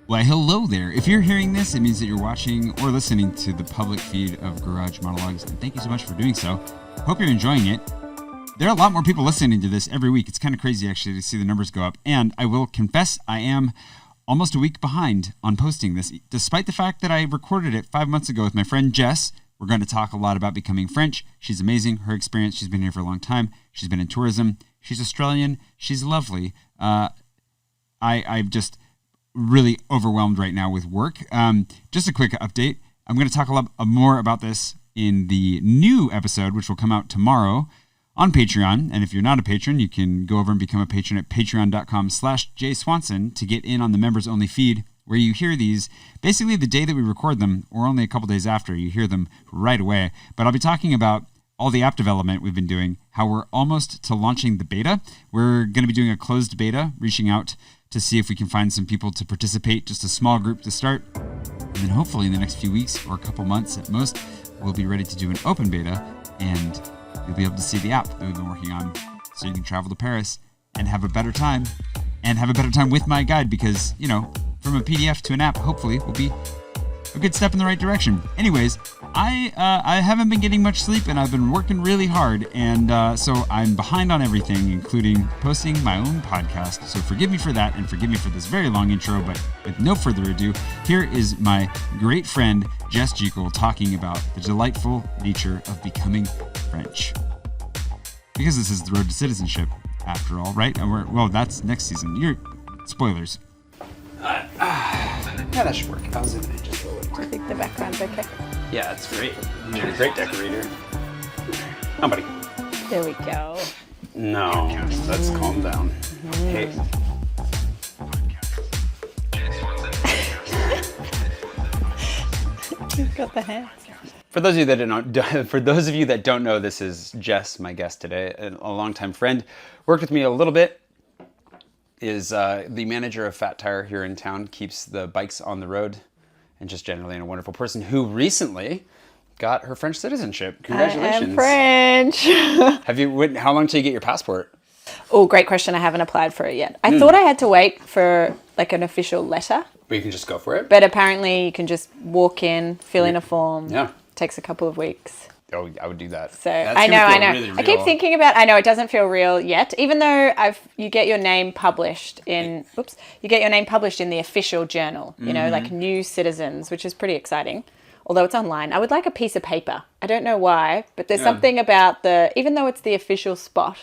Why, hello there. If you're hearing this, it means that you're watching or listening to the public feed of Garage Monologues, and thank you so much for doing so. Hope you're enjoying it. There are a lot more people listening to this every week. It's kind of crazy, actually, to see the numbers go up. And I will confess, I am almost a week behind on posting this, despite the fact that I recorded it 5 months ago with my friend Jess. We're going to talk a lot about becoming French. She's amazing. Her experience, she's been here for a long time. She's been in tourism. She's Australian. She's lovely. I'm just really overwhelmed right now with work. Just a quick update. I'm going to talk a lot more about this in the new episode, which will come out tomorrow on Patreon. And if you're not a patron, you can go over and become a patron at patreon.com/jswanson to get in on the members only feed, where you hear these basically the day that we record them, or only a couple days after. You hear them right away. But I'll be talking about all the app development we've been doing, how we're almost to launching the beta. We're going to be doing a closed beta, reaching out to see if we can find some people to participate, just a small group to start. And then hopefully in the next few weeks or a couple months at most, we'll be ready to do an open beta, and you'll be able to see the app that we've been working on, so you can travel to Paris and have a better time, and have a better time with my guide, because, you know, from a PDF to an app, hopefully, will be a good step in the right direction. Anyways, I haven't been getting much sleep, and I've been working really hard, and so I'm behind on everything, including posting my own podcast. So forgive me for that, and forgive me for this very long intro, but with no further ado, here is my great friend, Jess talking about the delightful nature of becoming French. Because this is the road to citizenship, after all, right? And well, that's next season. Spoilers. Yeah, that should work. I was in it just a little I bit. think the background's okay. Yeah, it's great. You're a great decorator. Oh, buddy. There we go. No, let's calm down. Hey. You've got the hands. For those of you that don't know, this is Jess, my guest today, a longtime friend. Worked with me a little bit. Is the manager of Fat Tire here in town, keeps the bikes on the road, and just generally a wonderful person who recently got her French citizenship. Congratulations. I am French. How long till you get your passport? Oh, great question. I haven't applied for it yet. I thought I had to wait for like an official letter. But you can just go for it? But apparently you can just walk in, fill in a form. Yeah. Takes a couple of weeks. Oh, I would do that. So That's I know. really I keep real. thinking about. I know it doesn't feel real yet, even though you get your name published in. You get your name published in the official journal. You know, like New Citizens, which is pretty exciting. Although it's online, I would like a piece of paper. I don't know why, but there's something about even though it's the official spot,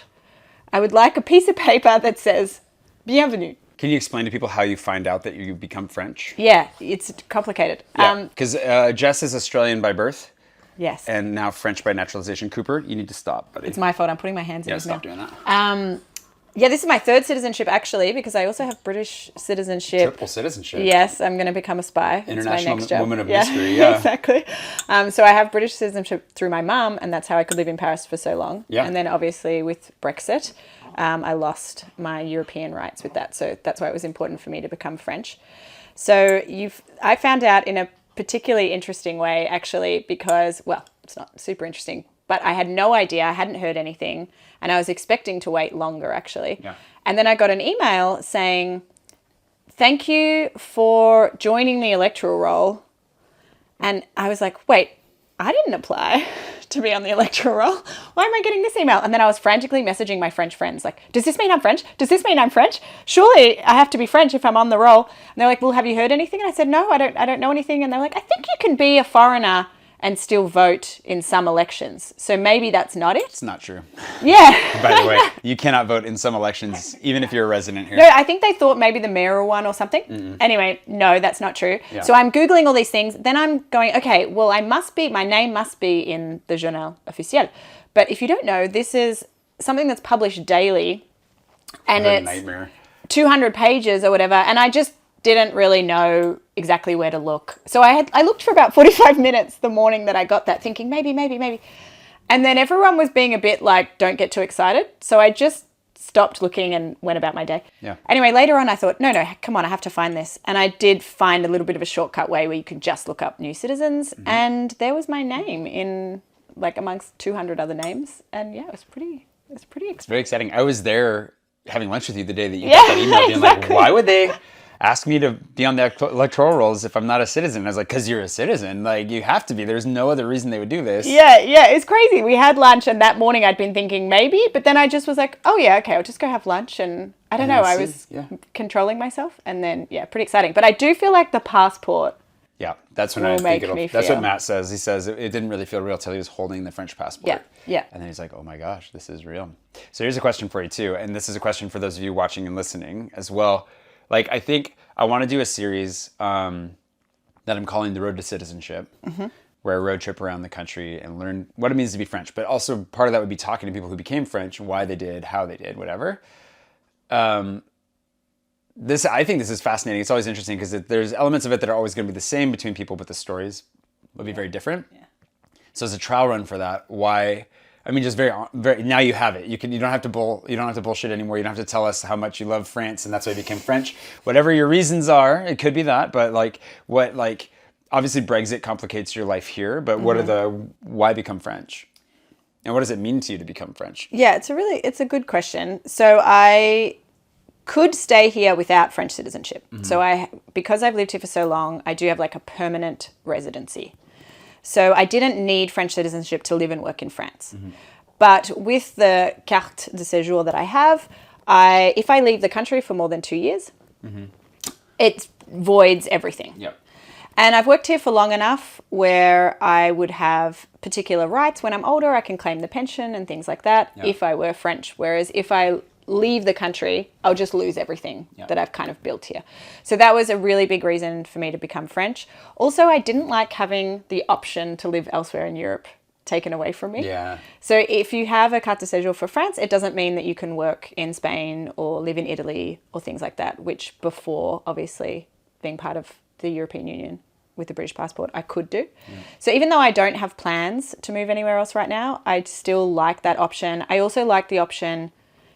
I would like a piece of paper that says "Bienvenue." Can you explain to people how you find out that you become French? Yeah, it's complicated. Because Jess is Australian by birth. Yes. And now French by naturalization. Cooper, you need to stop, buddy. It's my fault. I'm putting my hands in his mouth. Stop doing that. Yeah, this is my third citizenship, actually, because I also have British citizenship. Triple citizenship. Yes, I'm going to become a spy. International It's my next job. woman of mystery, yeah. Exactly. So I have British citizenship through my mum, and that's how I could live in Paris for so long. Yeah. And then, obviously, with Brexit, I lost my European rights with that. So that's why it was important for me to become French. So I found out in a particularly interesting way, actually, because, well, it's not super interesting, but I had no idea. I hadn't heard anything, and I was expecting to wait longer, actually. Yeah. And then I got an email saying, "Thank you for joining the electoral roll." And I was like, wait, I didn't apply to be on the electoral roll. Why am I getting this email? And then I was frantically messaging my French friends, like, does this mean I'm French? Does this mean I'm French? Surely I have to be French if I'm on the roll. And they're like, well, have you heard anything? And I said, no, I don't know anything. And they're like, I think you can be a foreigner and still vote in some elections. So maybe that's not it. It's not true. Yeah. By the way, you cannot vote in some elections, even if you're a resident here. No, I think they thought maybe the mayoral one or something. Anyway, no, that's not true. Yeah. So I'm Googling all these things. Then I'm going, okay, well, my name must be in the Journal Officiel. But if you don't know, this is something that's published daily. And What a it's nightmare. 200 pages or whatever. And I just didn't really know exactly where to look. So I looked for about 45 minutes the morning that I got that, thinking maybe. And then everyone was being a bit like, don't get too excited. So I just stopped looking and went about my day. Yeah. Anyway, later on I thought, no, come on, I have to find this. And I did find a little bit of a shortcut way where you could just look up New Citizens. And there was my name in like amongst 200 other names. And yeah, it was pretty exciting. Very exciting. I was there having lunch with you the day that you got that email being exactly. like, why would they ask me to be on the electoral rolls if I'm not a citizen. I was like, because you're a citizen. Like, you have to be. There's no other reason they would do this. Yeah, it's crazy. We had lunch, and that morning I'd been thinking maybe, but then I just was like, oh yeah, okay, I'll just go have lunch. And I don't know, I was controlling myself. And then, pretty exciting. But I do feel like the passport. Yeah, that's when I think that's what Matt says. He says it didn't really feel real till he was holding the French passport. Yeah. And then he's like, oh my gosh, this is real. So here's a question for you too. And this is a question for those of you watching and listening as well. Like, I think I want to do a series that I'm calling The Road to Citizenship, where I road trip around the country and learn what it means to be French. But also part of that would be talking to people who became French, why they did, how they did, whatever. I think this is fascinating. It's always interesting because there's elements of it that are always going to be the same between people, but the stories will be very different. Yeah. So as a trial run for that, why? I mean, just very. Now you have it. You don't have to bullshit anymore. You don't have to tell us how much you love France and that's why you became French. Whatever your reasons are, it could be that. But obviously Brexit complicates your life here. But what are why become French? And what does it mean to you to become French? Yeah, it's a good question. So I could stay here without French citizenship. So because I've lived here for so long, I do have like a permanent residency. So I didn't need French citizenship to live and work in France. But with the carte de séjour that I have, if I leave the country for more than 2 years, it voids everything. Yep. And I've worked here for long enough where I would have particular rights. When I'm older, I can claim the pension and things like that if I were French. Whereas if I leave the country, I'll just lose everything that I've kind of built here. So that was a really big reason for me to become French. Also, I didn't like having the option to live elsewhere in Europe taken away from me. Yeah. So if you have a carte de séjour for France, it doesn't mean that you can work in Spain or live in Italy or things like that, which before, obviously, being part of the European Union with the British passport, I could do. So even though I don't have plans to move anywhere else right now, I still like that option. I also like the option,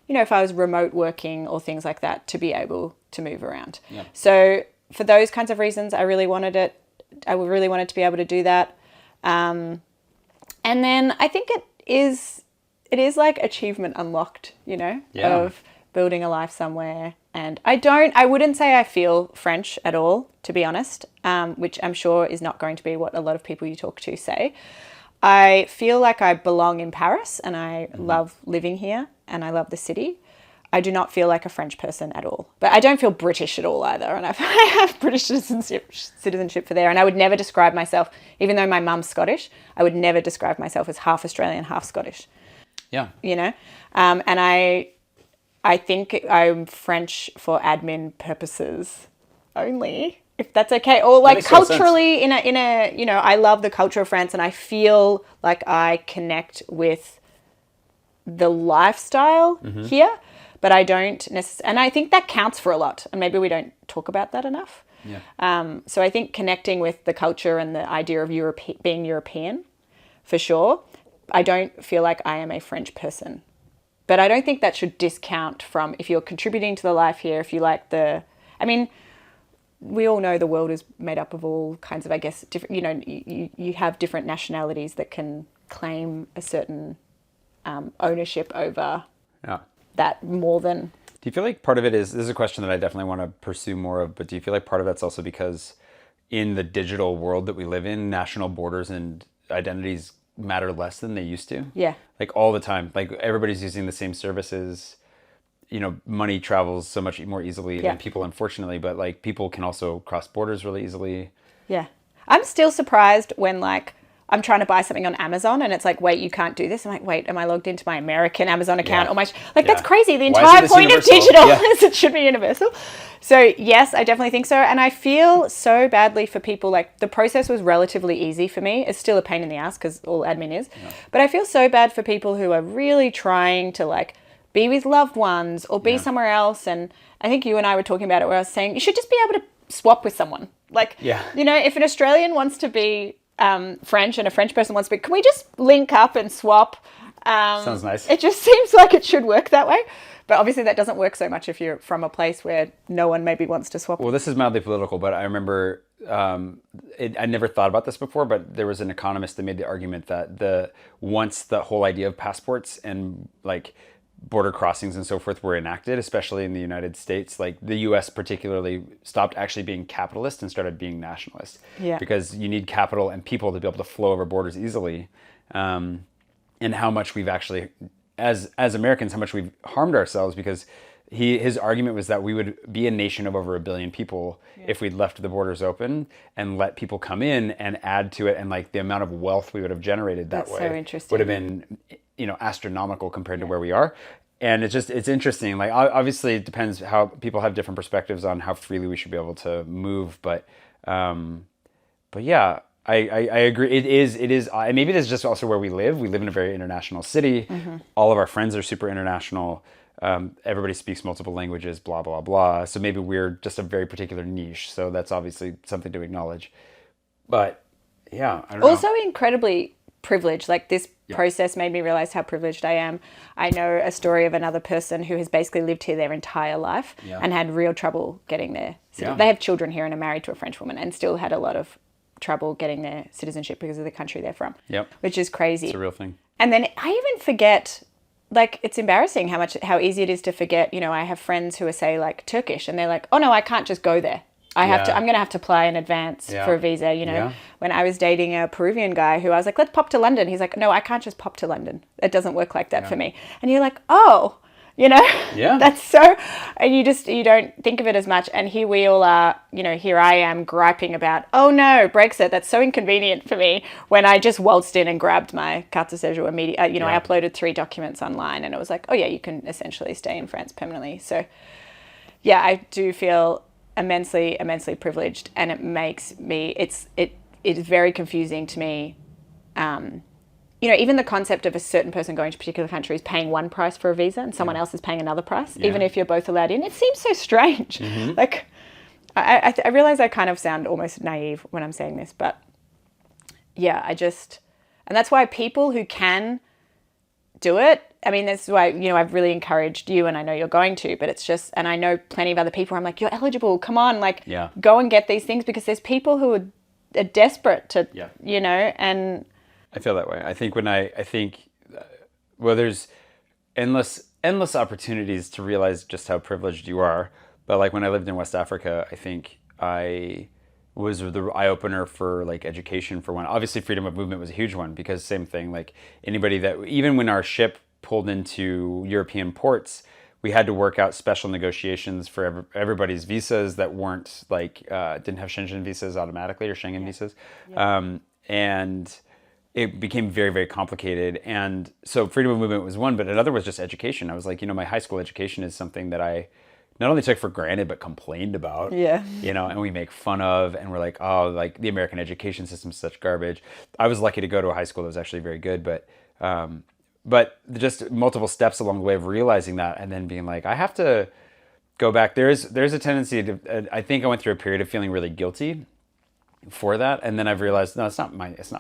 if I was remote working or things like that, to be able to move around. Yeah. So for those kinds of reasons, I really wanted it. I really wanted to be able to do that. And then I think it is like achievement unlocked, of building a life somewhere. And I wouldn't say I feel French at all, to be honest, which I'm sure is not going to be what a lot of people you talk to say. I feel like I belong in Paris and I love living here and I love the city. I do not feel like a French person at all. But I don't feel British at all either. And I have British citizenship for there. And I would never describe myself, even though my mum's Scottish, I would never describe myself as half Australian, half Scottish. Yeah. And I think I'm French for admin purposes only, if that's okay. Or like culturally in a I love the culture of France and I feel like I connect with the lifestyle here, but I don't necessarily, and I think that counts for a lot. And maybe we don't talk about that enough. Yeah. So I think connecting with the culture and the idea of being European, for sure. I don't feel like I am a French person. But I don't think that should discount from if you're contributing to the life here, if you like we all know the world is made up of all kinds of, I guess, different, you have different nationalities that can claim a certain ownership over that more than... Do you feel like part of it this is a question that I definitely want to pursue more of, but do you feel like part of that's also because in the digital world that we live in, national borders and identities matter less than they used to? Yeah. Like all the time. Like everybody's using the same services. Money travels so much more easily than people, unfortunately, but like people can also cross borders really easily. Yeah. I'm still surprised when I'm trying to buy something on Amazon and it's like, wait, you can't do this. I'm like, wait, am I logged into my American Amazon account? Or that's crazy. The entire point of digital is it should be universal. So yes, I definitely think so. And I feel so badly for people. Like the process was relatively easy for me. It's still a pain in the ass because all admin is. Yeah. But I feel so bad for people who are really trying to be with loved ones or be somewhere else. And I think you and I were talking about it where I was saying you should just be able to swap with someone. If an Australian wants to be French and a French person wants to be, can we just link up and swap? Sounds nice. It just seems like it should work that way. But obviously that doesn't work so much if you're from a place where no one maybe wants to swap. Well, this is mildly political, but I remember I never thought about this before, but there was an economist that made the argument that once the whole idea of passports and border crossings and so forth were enacted, especially in the United States, like the US particularly stopped actually being capitalist and started being nationalist. Yeah. Because you need capital and people to be able to flow over borders easily. And how much we've actually, as Americans, how much we've harmed ourselves, because his argument was that we would be a nation of over 1 billion people if we'd left the borders open and let people come in and add to it, and like the amount of wealth we would have generated that That's way so interesting. would have been, astronomical compared to where we are. And it's interesting. Like obviously it depends how people have different perspectives on how freely we should be able to move, but yeah. I agree. It is, and maybe it's just also where we live. We live in a very international city. All of our friends are super international. Everybody speaks multiple languages, blah, blah, blah. So maybe we're just a very particular niche. So that's obviously something to acknowledge. But yeah, I don't know. Also incredibly privileged. Like this process made me realize how privileged I am. I know a story of another person who has basically lived here their entire life and had real trouble getting there. So they have children here and are married to a French woman and still had a lot of trouble getting their citizenship because of the country they're from. Yep. Which is crazy. It's a real thing. And then I even forget, like, it's embarrassing how easy it is to forget. I have friends who are, say, like Turkish, and they're like, oh no, I can't just go there. I'm going to have to apply in advance for a visa, When I was dating a Peruvian guy who I was like, let's pop to London. He's like, no, I can't just pop to London. It doesn't work like that for me. And you're like, oh, that's so, and you don't think of it as much. And here we all are, here I am griping about, oh no, Brexit, that's so inconvenient for me, when I just waltzed in and grabbed my carte de séjour immediately. I uploaded 3 documents online and it was like, oh yeah, you can essentially stay in France permanently. So yeah, I do feel immensely privileged, and it makes me, it is very confusing to me. Even the concept of a certain person going to a particular country is paying one price for a visa and someone else is paying another price, even if you're both allowed in. It seems so strange. Like, I realize I kind of sound almost naive when I'm saying this, but yeah, and that's why people who can do it, I mean, this is why, I've really encouraged you, and I know you're going to, but it's just, and I know plenty of other people where I'm like, you're eligible, come on, like, go and get these things, because there's people who are desperate to, and... I feel that way. I think there's endless opportunities to realize just how privileged you are. But like when I lived in West Africa, I think I was the eye opener for like education for one. Obviously, freedom of movement was a huge one, because same thing, like anybody that, even when our ship pulled into European ports, we had to work out special negotiations for everybody's visas that weren't like, didn't have Schengen visas automatically, or Schengen visas. And it became very, very complicated. And so freedom of movement was one, but another was just education. I was like, my high school education is something that I not only took for granted, but complained about. And we make fun of, and we're like, oh, like the American education system is such garbage. I was lucky to go to a high school that was actually very good, but just multiple steps along the way of realizing that, and then being like, I have to go back. There's a tendency to, I think I went through a period of feeling really guilty for that, and then I've realized, no, it's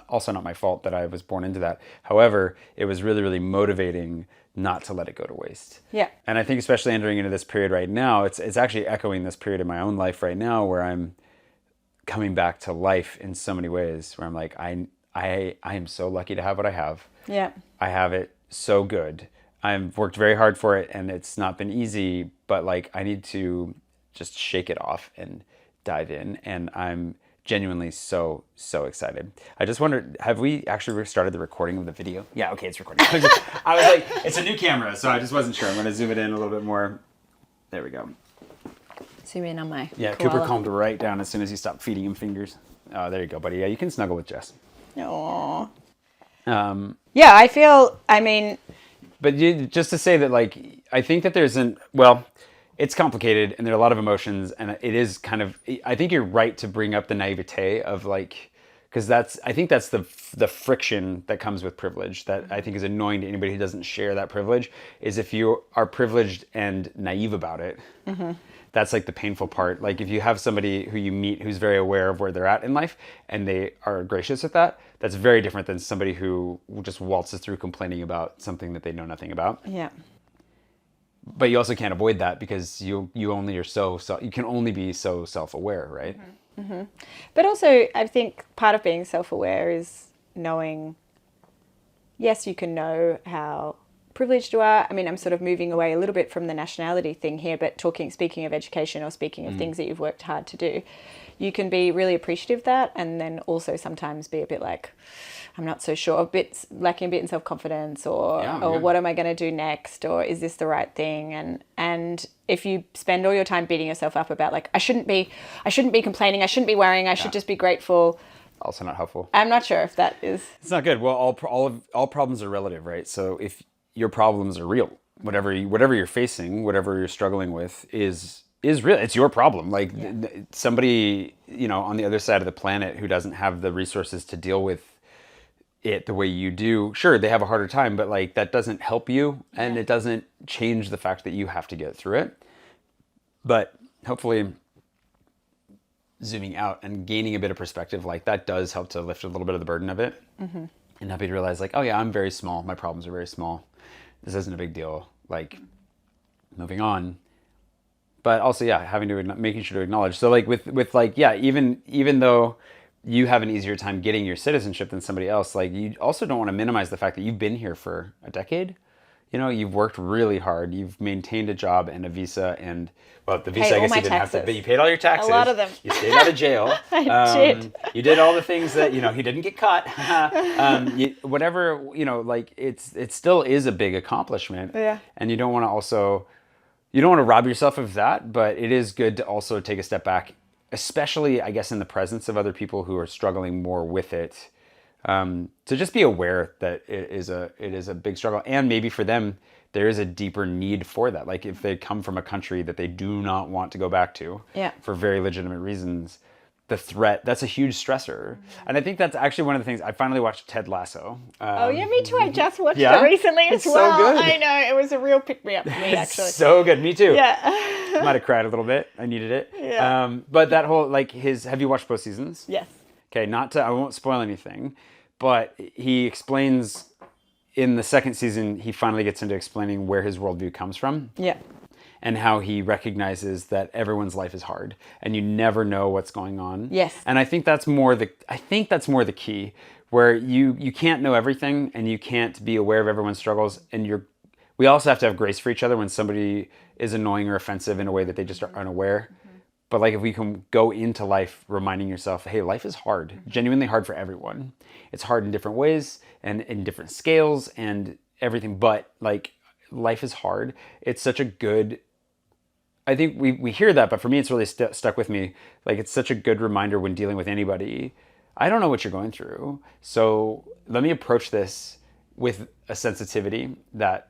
also not my fault that I was born into that. However, it was really, really motivating not to let it go to waste. And I think especially entering into this period right now, it's actually echoing this period in my own life right now, where I'm coming back to life in so many ways, where I'm like, I am so lucky to have what I have. I have it so good. I've worked very hard for it, and it's not been easy, but like I need to just shake it off and dive in, and I'm genuinely so excited. I just wondered, have we actually started the recording of the video? Yeah, okay, it's recording. I was like, it's a new camera, so I just wasn't sure. I'm going to zoom it in a little bit more. There we go. Zoom in on my koala. Cooper calmed right down as soon as you stopped feeding him fingers. Oh, there you go, buddy. Yeah, you can snuggle with Jess. Aww. Yeah, I feel, But just to say that, like, I think that it's complicated, and there are a lot of emotions, and it is kind of, I think you're right to bring up the naivete of like, because I think that's the friction that comes with privilege that I think is annoying to anybody who doesn't share that privilege, is if you are privileged and naive about it. That's like the painful part. Like if you have somebody who you meet who's very aware of where they're at in life and they are gracious with that, that's very different than somebody who just waltzes through complaining about something that they know nothing about. But you also can't avoid that, because you can only be so self-aware, right? But also, I think part of being self-aware is knowing, yes, you can know how privileged you are. I mean, I'm sort of moving away a little bit from the nationality thing here, but speaking of education or speaking of things that you've worked hard to do, you can be really appreciative of that, and then also sometimes be a bit like, I'm not so sure, lacking a bit in self-confidence, or what am I going to do next, or is this the right thing? And if you spend all your time beating yourself up about like, I shouldn't be complaining, I shouldn't be worrying, I should just be grateful. Also not helpful. I'm not sure if that is. It's not good. Well, all problems are relative, right? So if your problems are real, whatever you're facing, whatever you're struggling with is real. It's your problem. Like somebody, on the other side of the planet who doesn't have the resources to deal with it the way you do, sure, they have a harder time, but like that doesn't help you, and it doesn't change the fact that you have to get through it. But hopefully zooming out and gaining a bit of perspective like that does help to lift a little bit of the burden of it, and help you to realize like, oh yeah, I'm very small. My problems are very small. This isn't a big deal. Like, moving on. But also, making sure to acknowledge. So like with like, even though you have an easier time getting your citizenship than somebody else, like you also don't want to minimize the fact that you've been here for a decade. You've worked really hard. You've maintained a job and a visa, and the visa, I guess you didn't have to, but you paid all your taxes. A lot of them. You stayed out of jail. I did. You did all the things that, he didn't get caught. Whatever, like it still is a big accomplishment. Yeah. And you don't want to rob yourself of that, but it is good to also take a step back, especially, I guess, in the presence of other people who are struggling more with it. To just be aware that it is a big struggle, and maybe for them there is a deeper need for that. Like if they come from a country that they do not want to go back to, for very legitimate reasons, the threat, that's a huge stressor. And I think that's actually one of the things. I finally watched Ted Lasso. Me too. I just watched it recently as well. So good. I know, it was a real pick me up for me, actually. So good. Me too. Yeah. Might have cried a little bit. I needed it. Yeah. But that whole have you watched both seasons? Yes. Okay, I won't spoil anything, but he explains in the second season, he finally gets into explaining where his worldview comes from. Yeah. And how he recognizes that everyone's life is hard and you never know what's going on. Yes. And I think that's more the key, where you can't know everything and you can't be aware of everyone's struggles, and we also have to have grace for each other when somebody is annoying or offensive in a way that they just are unaware. But like if we can go into life reminding yourself, hey, life is hard, genuinely hard for everyone. It's hard in different ways and in different scales and everything, but like life is hard. It's such a good, I think we hear that, but for me, it's really stuck with me. Like it's such a good reminder when dealing with anybody. I don't know what you're going through, so let me approach this with a sensitivity that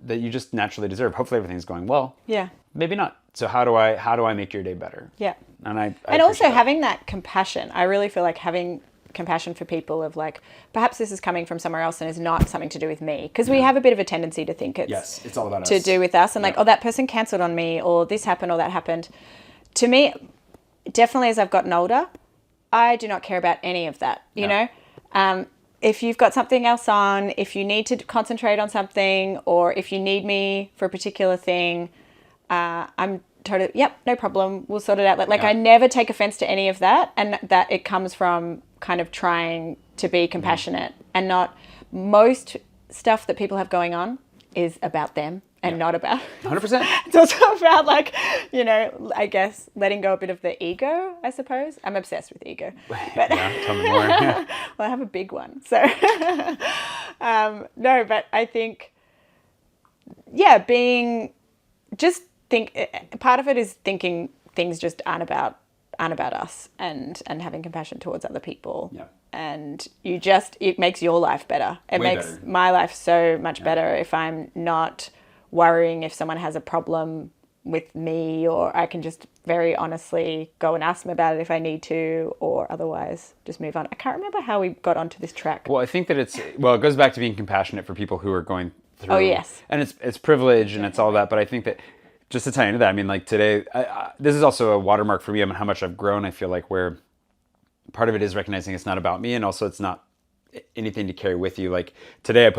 you just naturally deserve. Hopefully everything's going well. Yeah. Maybe not. So how do I make your day better? Yeah. And also having that compassion. I really feel like having compassion for people of like, perhaps this is coming from somewhere else and is not something to do with me. Because we have a bit of a tendency to think it's all about us. To do with us, and like, oh, that person cancelled on me, or this happened, or that happened. To me, definitely as I've gotten older, I do not care about any of that, you know? If you've got something else on, if you need to concentrate on something, or if you need me for a particular thing, I'm totally, no problem. We'll sort it out. Like I never take offense to any of that, and that it comes from kind of trying to be compassionate, and not most stuff that people have going on is about them and not about 100%. It's also about like, I guess letting go a bit of the ego, I suppose. I'm obsessed with ego. But tell me more. Well, I have a big one. So no, but I think part of it is thinking things just aren't about us, and having compassion towards other people. Yeah. And it makes your life better. It makes my life so much better if I'm not worrying if someone has a problem with me, or I can just very honestly go and ask them about it if I need to, or otherwise just move on. I can't remember how we got onto this track. Well, I think that it goes back to being compassionate for people who are going through. Oh, yes. And it's privilege and it's all that, but I think that just to tie into that, I mean, like today, this is also a watermark for me on how much I've grown. I feel like where part of it is recognizing it's not about me, and also it's not anything to carry with you. Like today I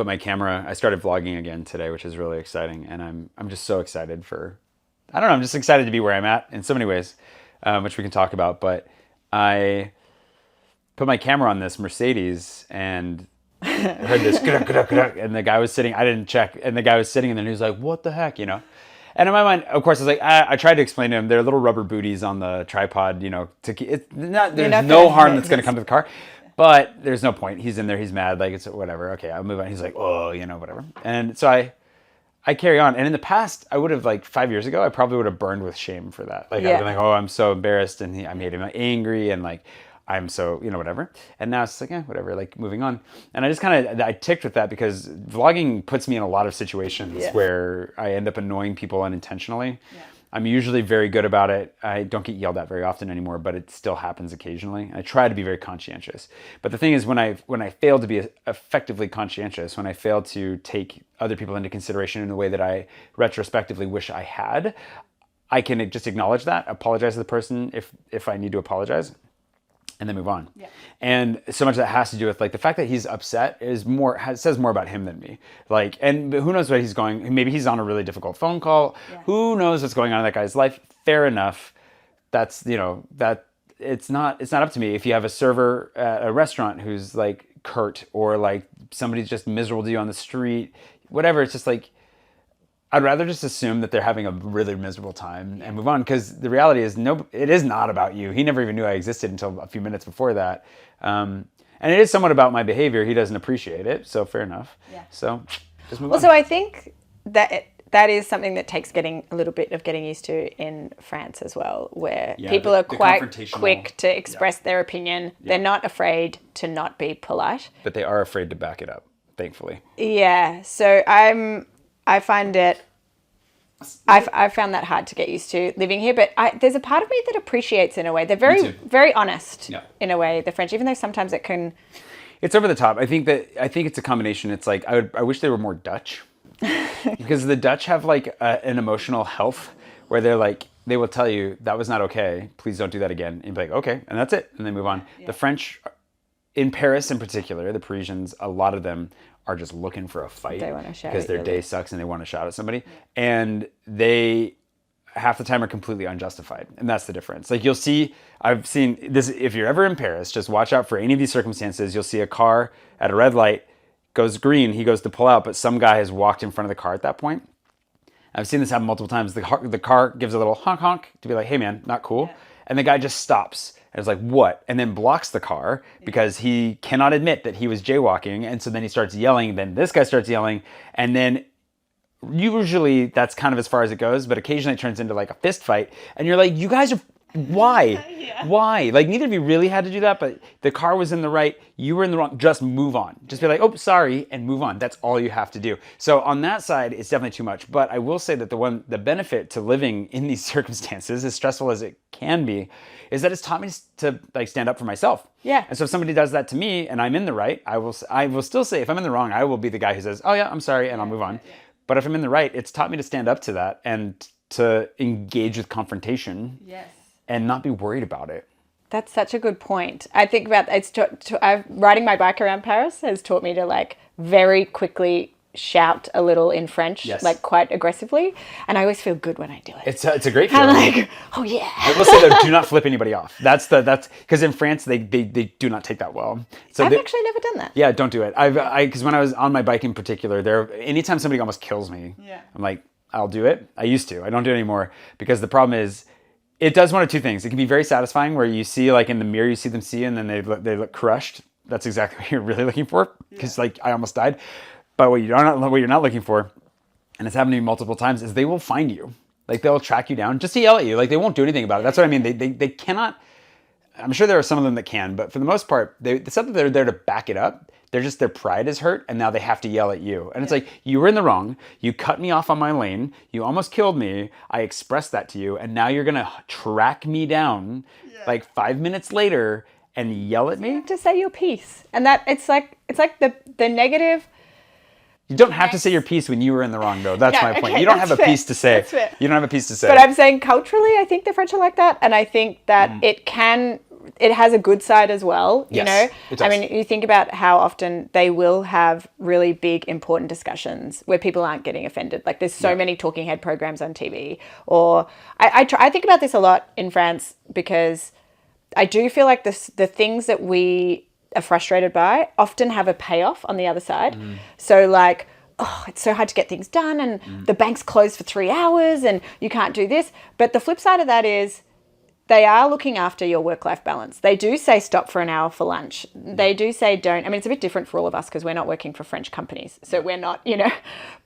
started vlogging again today, which is really exciting. And I'm just so excited I'm just excited to be where I'm at in so many ways, which we can talk about. But I put my camera on this Mercedes, and I heard this, and the guy was sitting, I didn't check, and the guy was sitting, and then he was like, what the heck, you know? And in my mind, of course, I was like, I tried to explain to him, there are little rubber booties on the tripod, you know, there's no harm that's going to come to the car, but there's no point. He's in there, he's mad, like, it's whatever. Okay, I'll move on. He's like, oh, you know, whatever. And so I carry on. And in the past, I would have, like 5 years ago, I probably would have burned with shame for that. Like, I'd been like, oh, I'm so embarrassed. And I made him angry. And like, I'm so, you know, whatever. And now it's like, whatever, like moving on. And I just I ticked with that because vlogging puts me in a lot of situations where I end up annoying people unintentionally. Yeah. I'm usually very good about it. I don't get yelled at very often anymore, but it still happens occasionally. I try to be very conscientious. But the thing is, when I fail to be effectively conscientious, when I fail to take other people into consideration in the way that I retrospectively wish I had, I can just acknowledge that, apologize to the person if I need to apologize, and then move on. Yeah. And so much of that has to do with like the fact that he's upset says more about him than me. Like, and who knows what he's going, maybe he's on a really difficult phone call. Yeah. Who knows what's going on in that guy's life? Fair enough. That's, you know, that it's not up to me. If you have a server at a restaurant who's like curt, or like somebody's just miserable to you on the street, whatever, it's just like, I'd rather just assume that they're having a really miserable time and move on, because the reality is it is not about you. He never even knew I existed until a few minutes before that. And it is somewhat about my behavior. He doesn't appreciate it, so fair enough. Yeah. So just move on. So I think that is something that takes a little bit of getting used to in France as well, where people are quite quick to express their opinion. Yeah. They're not afraid to not be polite. But they are afraid to back it up, thankfully. Yeah, so I find it, I found that hard to get used to living here, but there's a part of me that appreciates in a way. They're very, very honest in a way, the French, even though sometimes it can... It's over the top. I think it's a combination. It's like, I wish they were more Dutch, because the Dutch have like an emotional health where they're like, they will tell you that was not okay. Please don't do that again. And you'll be like, okay. And that's it. And then move on. Yeah. The French, in Paris in particular, the Parisians, a lot of them are just looking for a fight because their day sucks and they want to shout at somebody. And they half the time are completely unjustified. And that's the difference. Like I've seen this, if you're ever in Paris, just watch out for any of these circumstances. You'll see a car at a red light, goes green, he goes to pull out, but some guy has walked in front of the car at that point. I've seen this happen multiple times. The car gives a little honk honk to be like, hey man, not cool. Yeah. And the guy just stops. And it's like, what? And then blocks the car because he cannot admit that he was jaywalking. And so then he starts yelling. Then this guy starts yelling. And then usually that's kind of as far as it goes, but occasionally it turns into like a fist fight. And you're like, you guys are, why? Why? Like, neither of you really had to do that, but the car was in the right, you were in the wrong, just move on. Just be like, oh, sorry, and move on. That's all you have to do. So on that side, it's definitely too much. But I will say that the benefit to living in these circumstances, as stressful as it can be, is that it's taught me to like stand up for myself. Yeah. And so if somebody does that to me and I'm in the right, I will still say, if I'm in the wrong, I will be the guy who says, oh yeah, I'm sorry, and I'll move on. But if I'm in the right, it's taught me to stand up to that and to engage with confrontation. Yes. And not be worried about it. That's such a good point. I think about riding my bike around Paris has taught me to like very quickly shout a little in French, like quite aggressively, and I always feel good when I do it. It's a great feeling. I'm like, oh yeah. I will say though, do not flip anybody off. That's because in France they do not take that well. So I've actually never done that. Yeah, don't do it. Because when I was on my bike in particular, anytime somebody almost kills me, I'm like, I'll do it. I used to. I don't do it anymore because the problem is, it does one of two things. It can be very satisfying where you see like in the mirror, you see them and then they look crushed. That's exactly what you're really looking for, because like I almost died. But what you're not looking for, and it's happened to me multiple times, is they will find you. Like they'll track you down just to yell at you. Like they won't do anything about it. That's what I mean. They cannot. I'm sure there are some of them that can, but for the most part, it's not that they're there to back it up. Their pride is hurt, and now they have to yell at you. And it's like, you were in the wrong. You cut me off on my lane. You almost killed me. I expressed that to you, and now you're gonna track me down like 5 minutes later and yell at me. You have to say your piece, and that it's like the negative. You don't have to say your piece when you were in the wrong, though. That's my point. Okay, you don't have a piece to say. That's fair. You don't have a piece to say. But I'm saying culturally, I think the French are like that, and I think that it has a good side as well, you know? It does. I mean, you think about how often they will have really big, important discussions where people aren't getting offended. Like there's so many talking head programs on TV. Or I think about this a lot in France because I do feel like the things that we are frustrated by often have a payoff on the other side. So like, oh, it's so hard to get things done and the bank's closed for 3 hours and you can't do this. But the flip side of that is they are looking after your work-life balance. They do say stop for an hour for lunch. They do say don't. I mean, it's a bit different for all of us because we're not working for French companies. So we're not,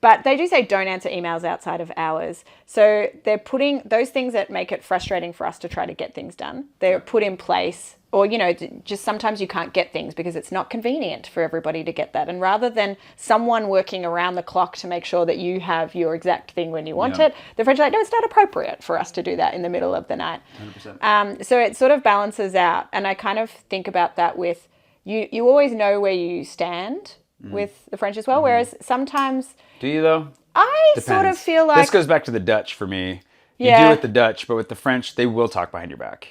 but they do say don't answer emails outside of hours. So they're putting those things that make it frustrating for us to try to get things done. They're put in place. Or, just sometimes you can't get things because it's not convenient for everybody to get that. And rather than someone working around the clock to make sure that you have your exact thing when you want it, the French are like, no, it's not appropriate for us to do that in the middle of the night. 100%. So it sort of balances out. And I kind of think about that with, you always know where you stand with the French as well. Whereas sometimes... Do you, though? I Depends. sort of feel like... This goes back to the Dutch for me. You do with the Dutch, but with the French, they will talk behind your back.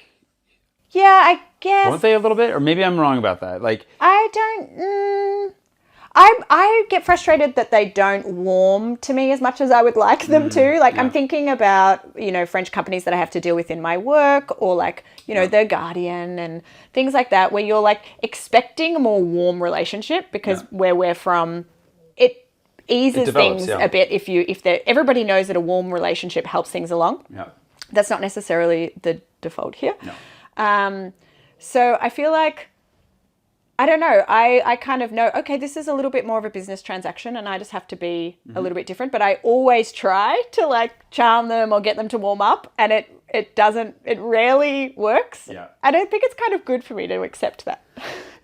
Yeah, I guess. Won't they a little bit? Or maybe I'm wrong about that. Like, I don't... I get frustrated that they don't warm to me as much as I would like them to. Like, I'm thinking about, French companies that I have to deal with in my work or like, The Guardian and things like that where you're like expecting a more warm relationship because where we're from, it eases develops, things a bit if everybody knows that a warm relationship helps things along. Yeah. That's not necessarily the default here. No. So I feel like, I don't know, I kind of know, okay, this is a little bit more of a business transaction and I just have to be a little bit different, but I always try to like charm them or get them to warm up and it rarely works. Yeah. I don't think it's kind of good for me to accept that.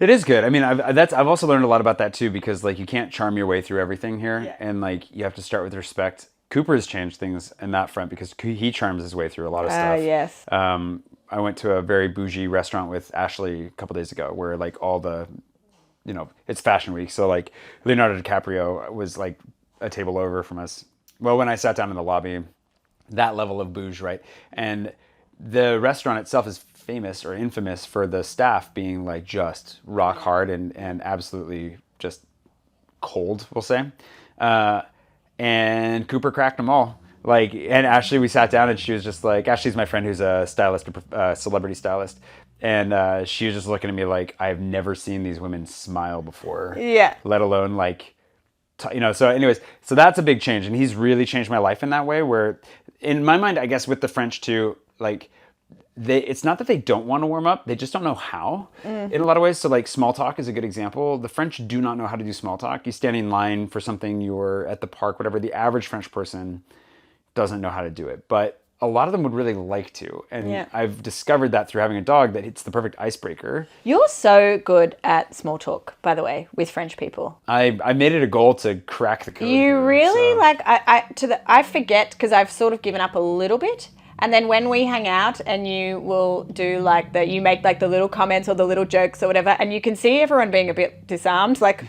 It is good. I mean, I've also learned a lot about that too because like you can't charm your way through everything here and like you have to start with respect. Cooper has changed things in that front because he charms his way through a lot of stuff. Yes. I went to a very bougie restaurant with Ashley a couple days ago where like all the, it's fashion week. So like Leonardo DiCaprio was like a table over from us. Well, when I sat down in the lobby, that level of bouge, right? And the restaurant itself is famous or infamous for the staff being like just rock hard and absolutely just cold, we'll say. And Cooper cracked them all. Like, and Ashley, we sat down and she was just like, Ashley's my friend who's a stylist, a celebrity stylist. And she was just looking at me like, I've never seen these women smile before. Yeah. Let alone like, so anyways, so that's a big change. And he's really changed my life in that way where in my mind, I guess with the French too, like it's not that they don't want to warm up. They just don't know how in a lot of ways. So like small talk is a good example. The French do not know how to do small talk. You stand in line for something, you're at the park, whatever. The average French person doesn't know how to do it, but a lot of them would really like to. And I've discovered that through having a dog that it's the perfect icebreaker. You're so good at small talk, by the way, with French people. I made it a goal to crack the code. You really like I forget because I've sort of given up a little bit. And then when we hang out and you will do like you make like the little comments or the little jokes or whatever, and you can see everyone being a bit disarmed, like,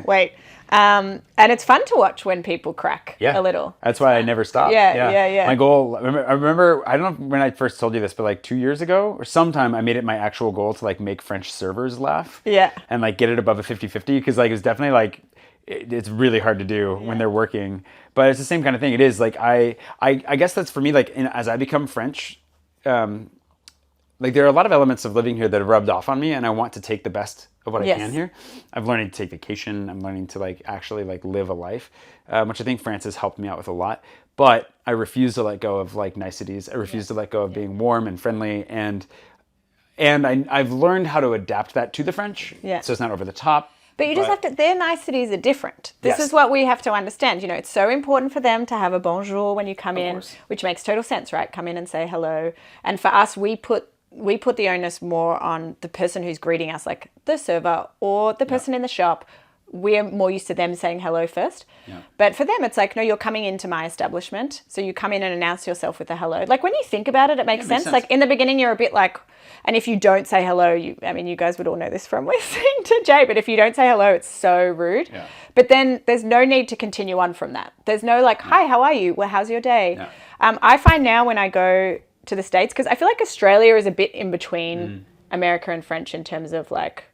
wait. And it's fun to watch when people crack a little. That's why I never stop. Yeah. My goal, I remember, I don't know when I first told you this, but like 2 years ago or sometime I made it my actual goal to like make French servers laugh. Yeah. And like get it above a 50-50 because like it was definitely like, it's really hard to do when they're working. But it's the same kind of thing. It is like, I guess that's for me, like as I become French, like there are a lot of elements of living here that have rubbed off on me and I want to take the best of what I can here. I'm learning to take vacation. I'm learning to like actually like live a life, which I think France has helped me out with a lot. But I refuse to let go of like niceties. I refuse to let go of being warm and friendly. And I've learned how to adapt that to the French. Yeah. So it's not over the top. But you just have to, their niceties are different. This is what we have to understand. It's so important for them to have a bonjour when you come in, which makes total sense, right? Come in and say hello. And for us, we put the onus more on the person who's greeting us, like the server or the person in the shop. We're more used to them saying hello first. Yeah. But for them, it's like, no, you're coming into my establishment. So you come in and announce yourself with a hello. Like when you think about it, it makes sense. Like in the beginning, you're a bit like, and if you don't say hello, you guys would all know this from listening to Jay, but if you don't say hello, it's so rude. Yeah. But then there's no need to continue on from that. There's no like, hi, how are you? Well, how's your day? No. I find now when I go to the States, because I feel like Australia is a bit in between America and French in terms of like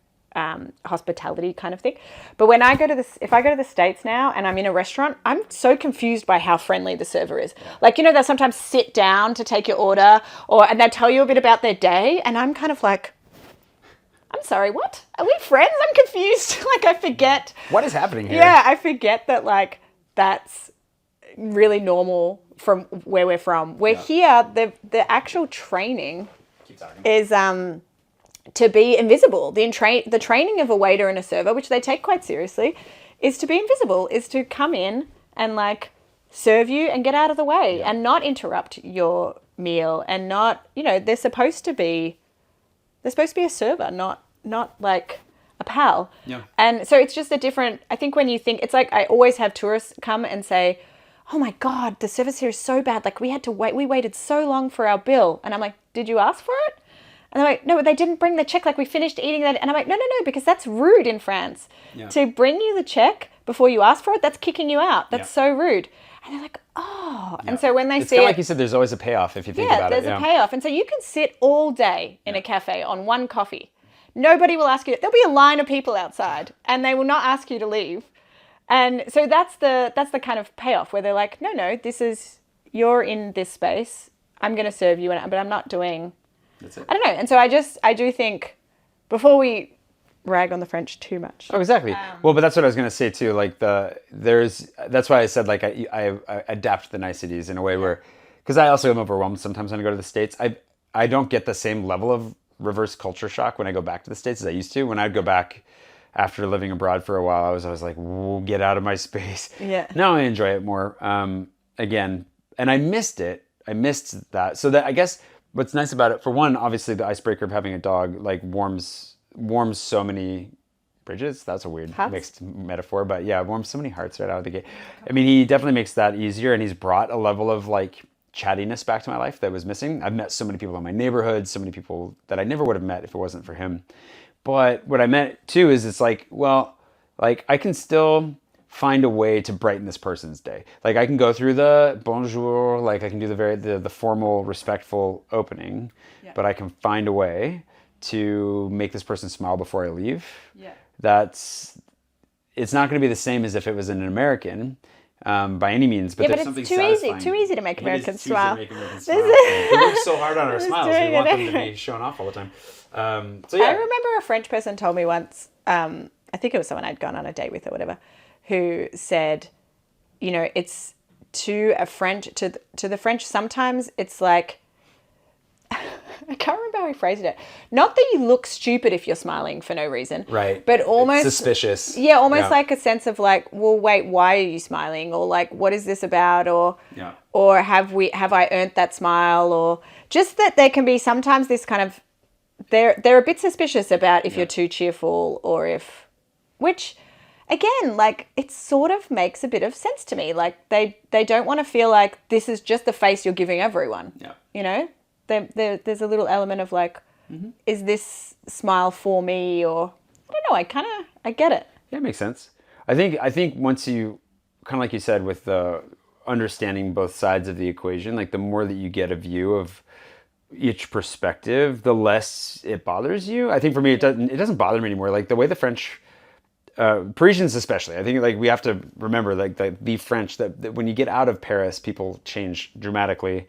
hospitality kind of thing. But when I go to if I go to the States now and I'm in a restaurant, I'm so confused by how friendly the server is. Yeah. Like, they'll sometimes sit down to take your order and they'll tell you a bit about their day. And I'm kind of like, I'm sorry, what? Are we friends? I'm confused. Like, I forget. What is happening here? Yeah, I forget that, like, that's really normal from where we're from. We're here, the actual training is to be invisible. The training of a waiter and a server, which they take quite seriously, is to be invisible, is to come in and, like, serve you and get out of the way and not interrupt your meal and not, you know, they're supposed to be a server, not like a pal. Yeah. And so it's just a different, I think when you think, it's like I always have tourists come and say, oh my God, the service here is so bad. Like we waited so long for our bill. And I'm like, did you ask for it? And they're like, no, they didn't bring the check. Like we finished eating that. And I'm like, no, because that's rude in France. Yeah. To bring you the check before you ask for it, that's kicking you out. That's so rude. And they're like, oh. Yeah. And so when they it's see kind of it, like you said, there's always a payoff if you think about it. Yeah, there's a payoff. And so you can sit all day in a cafe on one coffee. Nobody will ask you. There'll be a line of people outside and they will not ask you to leave. And so that's the kind of payoff where they're like, no, you're in this space. I'm going to serve you, but I'm not doing, that's it. I don't know. And so I do think before we rag on the French too much. Oh, exactly. Well, but that's what I was going to say too. Like that's why I said like I adapt the niceties in a way where, because I also am overwhelmed sometimes when I go to the States. I don't get the same level of reverse culture shock when I go back to the States as I used to. When I'd go back after living abroad for a while, I was like, whoa, get out of my space. Yeah. Now I enjoy it more. Again, and I missed it. I missed that. So that I guess what's nice about it, for one, obviously the icebreaker of having a dog like warms so many bridges. That's a weird mixed metaphor, but yeah, warms so many hearts right out of the gate. I mean, he definitely makes that easier, and he's brought a level of like chattiness back to my life that was missing. I've met so many people in my neighborhood, so many people that I never would have met if it wasn't for him. But what I meant too is it's like, well, like I can still find a way to brighten this person's day. Like I can go through the bonjour, like I can do the formal, respectful opening, but I can find a way to make this person smile before I leave. Yeah. It's not going to be the same as if it was an American. By any means, but there's something satisfying. Too easy to make Americans smile. We work so hard on our smiles. We want them to be shown off all the time. So yeah. I remember a French person told me once, I think it was someone I'd gone on a date with or whatever, who said, you know, it's to the French, sometimes it's like, I can't remember how he phrased it. Not that you look stupid if you're smiling for no reason. Right. But almost... It's suspicious. Yeah, almost like a sense of like, well, wait, why are you smiling? Or like, what is this about? Or have I earned that smile? Or just that there can be sometimes this kind of... They're a bit suspicious about if you're too cheerful or if... Which, again, like, it sort of makes a bit of sense to me. Like, they don't want to feel like this is just the face you're giving everyone. Yeah. You know? There's a little element of like, is this smile for me? Or I don't know. I get it. Yeah, it makes sense. I think once you, kind of like you said, with the understanding both sides of the equation, like the more that you get a view of each perspective, the less it bothers you. I think for me, it doesn't bother me anymore. Like the way the French, Parisians especially, I think like we have to remember like the French that when you get out of Paris, people change dramatically.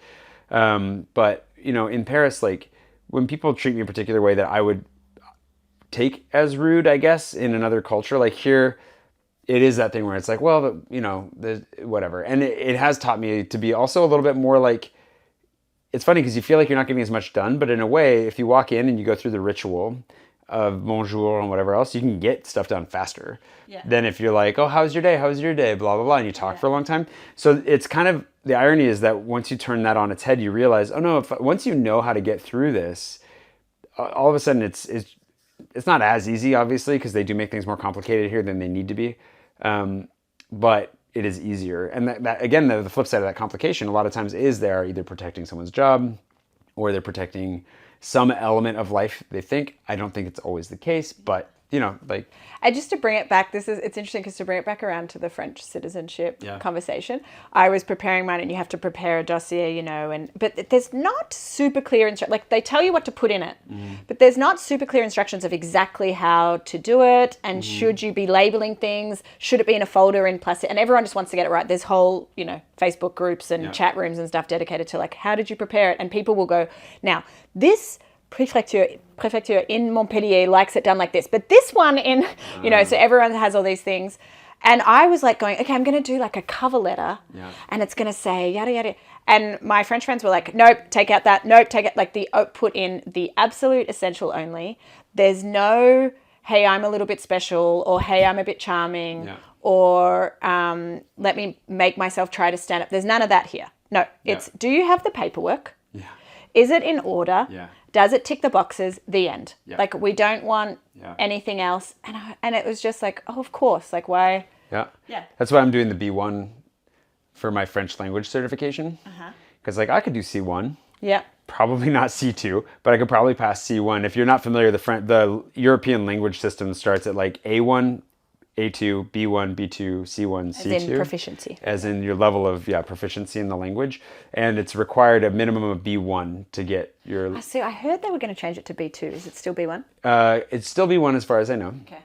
But you know, in Paris, like when people treat me a particular way that I would take as rude, I guess, in another culture, like here, it is that thing where it's like, well, you know, whatever. And it has taught me to be also a little bit more like, it's funny because you feel like you're not getting as much done, but in a way, if you walk in and you go through the ritual of bonjour and whatever else, you can get stuff done faster than if you're like, oh, how's your day? Blah, blah, blah. And you talk for a long time. So it's kind of, the irony is that once you turn that on its head, you realize, oh no, once you know how to get through this, all of a sudden it's not as easy, obviously, because they do make things more complicated here than they need to be. But it is easier. And that again, the flip side of that complication a lot of times is they're either protecting someone's job or they're protecting some element of life, they think. I don't think it's always the case, but you know, like... And just to bring it back, it's interesting because to bring it back around to the French citizenship conversation, I was preparing mine and you have to prepare a dossier, you know, but there's not super clear instructions. Like they tell you what to put in it, but there's not super clear instructions of exactly how to do it and should you be labeling things, should it be in a folder in plastic, and everyone just wants to get it right. There's whole, you know, Facebook groups and chat rooms and stuff dedicated to like, how did you prepare it? And people will go, now, this prefecture in Montpellier likes it done like this, but this one in, so everyone has all these things. And I was like going, okay, I'm going to do like a cover letter and it's going to say yada, yada. And my French friends were like, nope, take out that. Nope, take it. Like put in the absolute essential only. There's no, hey, I'm a little bit special, or hey, I'm a bit charming, or let me make myself try to stand up. There's none of that here. No, it's, do you have the paperwork? Yeah. Is it in order? Yeah. Does it tick the boxes? The end. Yeah. Like, we don't want anything else. And it was just like, oh, of course. Like, why? Yeah. Yeah. That's why I'm doing the B1 for my French language certification. Because like I could do C1. Yeah. Probably not C2, but I could probably pass C1. If you're not familiar, the European language system starts at like A1, A2, B1, B2, C1, C2. As in proficiency. As in your level of proficiency in the language. And it's required a minimum of B1 to get your... I heard they were going to change it to B2. Is it still B1? It's still B1 as far as I know. Okay.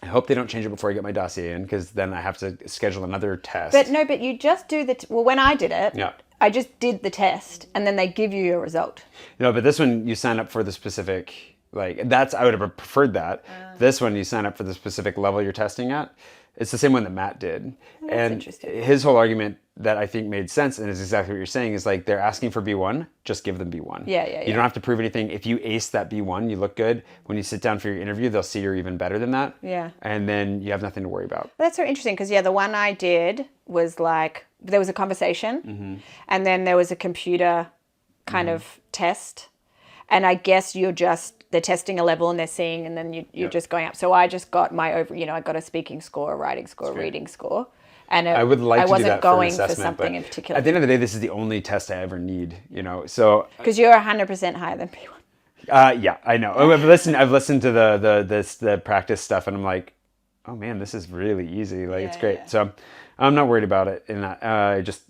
I hope they don't change it before I get my dossier in, because then I have to schedule another test. But you just do when I did it, I just did the test and then they give you your result. No, but this one you sign up for the specific, I would have preferred that. This one you sign up for the specific level you're testing at. It's the same one that Matt did. That's and interesting. His whole argument that I think made sense and is exactly what you're saying is like, they're asking for B1, just give them B1. Yeah. You don't have to prove anything. If you ace that B1, you look good. When you sit down for your interview, they'll see you're even better than that. Yeah. And then you have nothing to worry about. That's so interesting because, the one I did was like, there was a conversation and then there was a computer kind of test. And I guess they're testing a level and they're seeing, and then you're just going up. So I just got I got a speaking score, a writing score, a reading score. And I would like to do that going for, an assessment, for something but in particular. At the end of the day, this is the only test I ever need, so. Because you're 100% higher than P1. Yeah, I know. I've listened to the practice stuff and I'm like, oh man, this is really easy. It's great. Yeah. So I'm not worried about it in that, just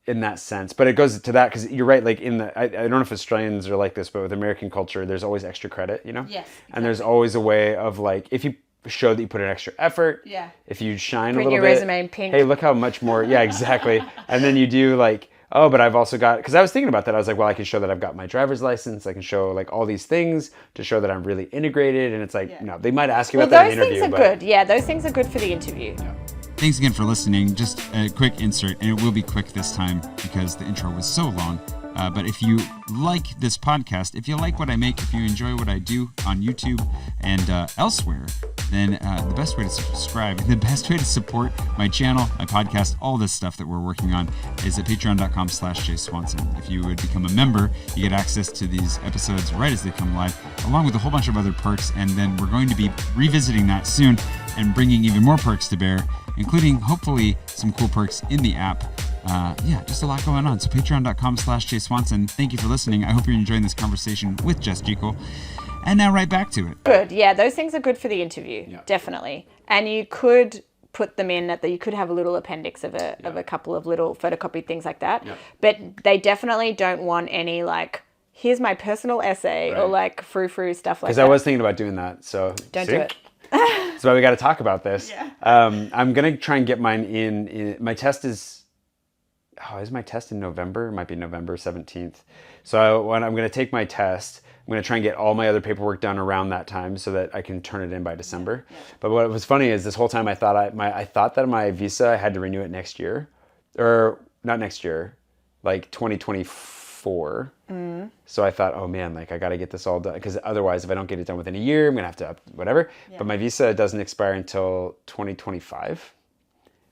in that sense, but it goes to that because you're right. Like I don't know if Australians are like this, but with American culture, there's always extra credit, Yes. Exactly. And there's always a way of like, if you show that you put in extra effort, if you shine a little bit, your resume in pink. Hey, look how much more. Yeah, exactly. And then you do like, oh, but I've also got, because I was thinking about that. I was like, well, I can show that I've got my driver's license. I can show like all these things to show that I'm really integrated. And it's like, no, they might ask you about that in the interview. Those things are good. Yeah, those things are good for the interview. Yeah. Thanks again for listening. Just a quick insert, and it will be quick this time because the intro was so long. But if you like this podcast, if you like what I make, if you enjoy what I do on YouTube and elsewhere, then the best way to subscribe, the best way to support my channel, my podcast, all this stuff that we're working on is at patreon.com/JSwanson. If you would become a member, you get access to these episodes right as they come live, along with a whole bunch of other perks. And then we're going to be revisiting that soon and bringing even more perks to bear, including hopefully some cool perks in the app. Just a lot going on. So patreon.com/JSwanson. Thank you for listening. I hope you're enjoying this conversation with Jess Jekyll. And now right back to it. Good. Yeah, those things are good for the interview. Definitely. And you could put them in you could have a little appendix of a couple of little photocopied things like that. But they definitely don't want any like, here's my personal essay or like frou-frou stuff like that. Because I was thinking about doing that. So don't do it. That's why we got to talk about this. Yeah. I'm going to try and get mine in. My test is my test in November? It might be November 17th. So when I'm going to take my test, I'm going to try and get all my other paperwork done around that time so that I can turn it in by December. Yeah. But what was funny is this whole time I thought that my visa, I had to renew it next year. Or not next year, like 2024. So I thought, oh man, like I got to get this all done. Because otherwise, if I don't get it done within a year, I'm going to have to whatever. Yeah. But my visa doesn't expire until 2025.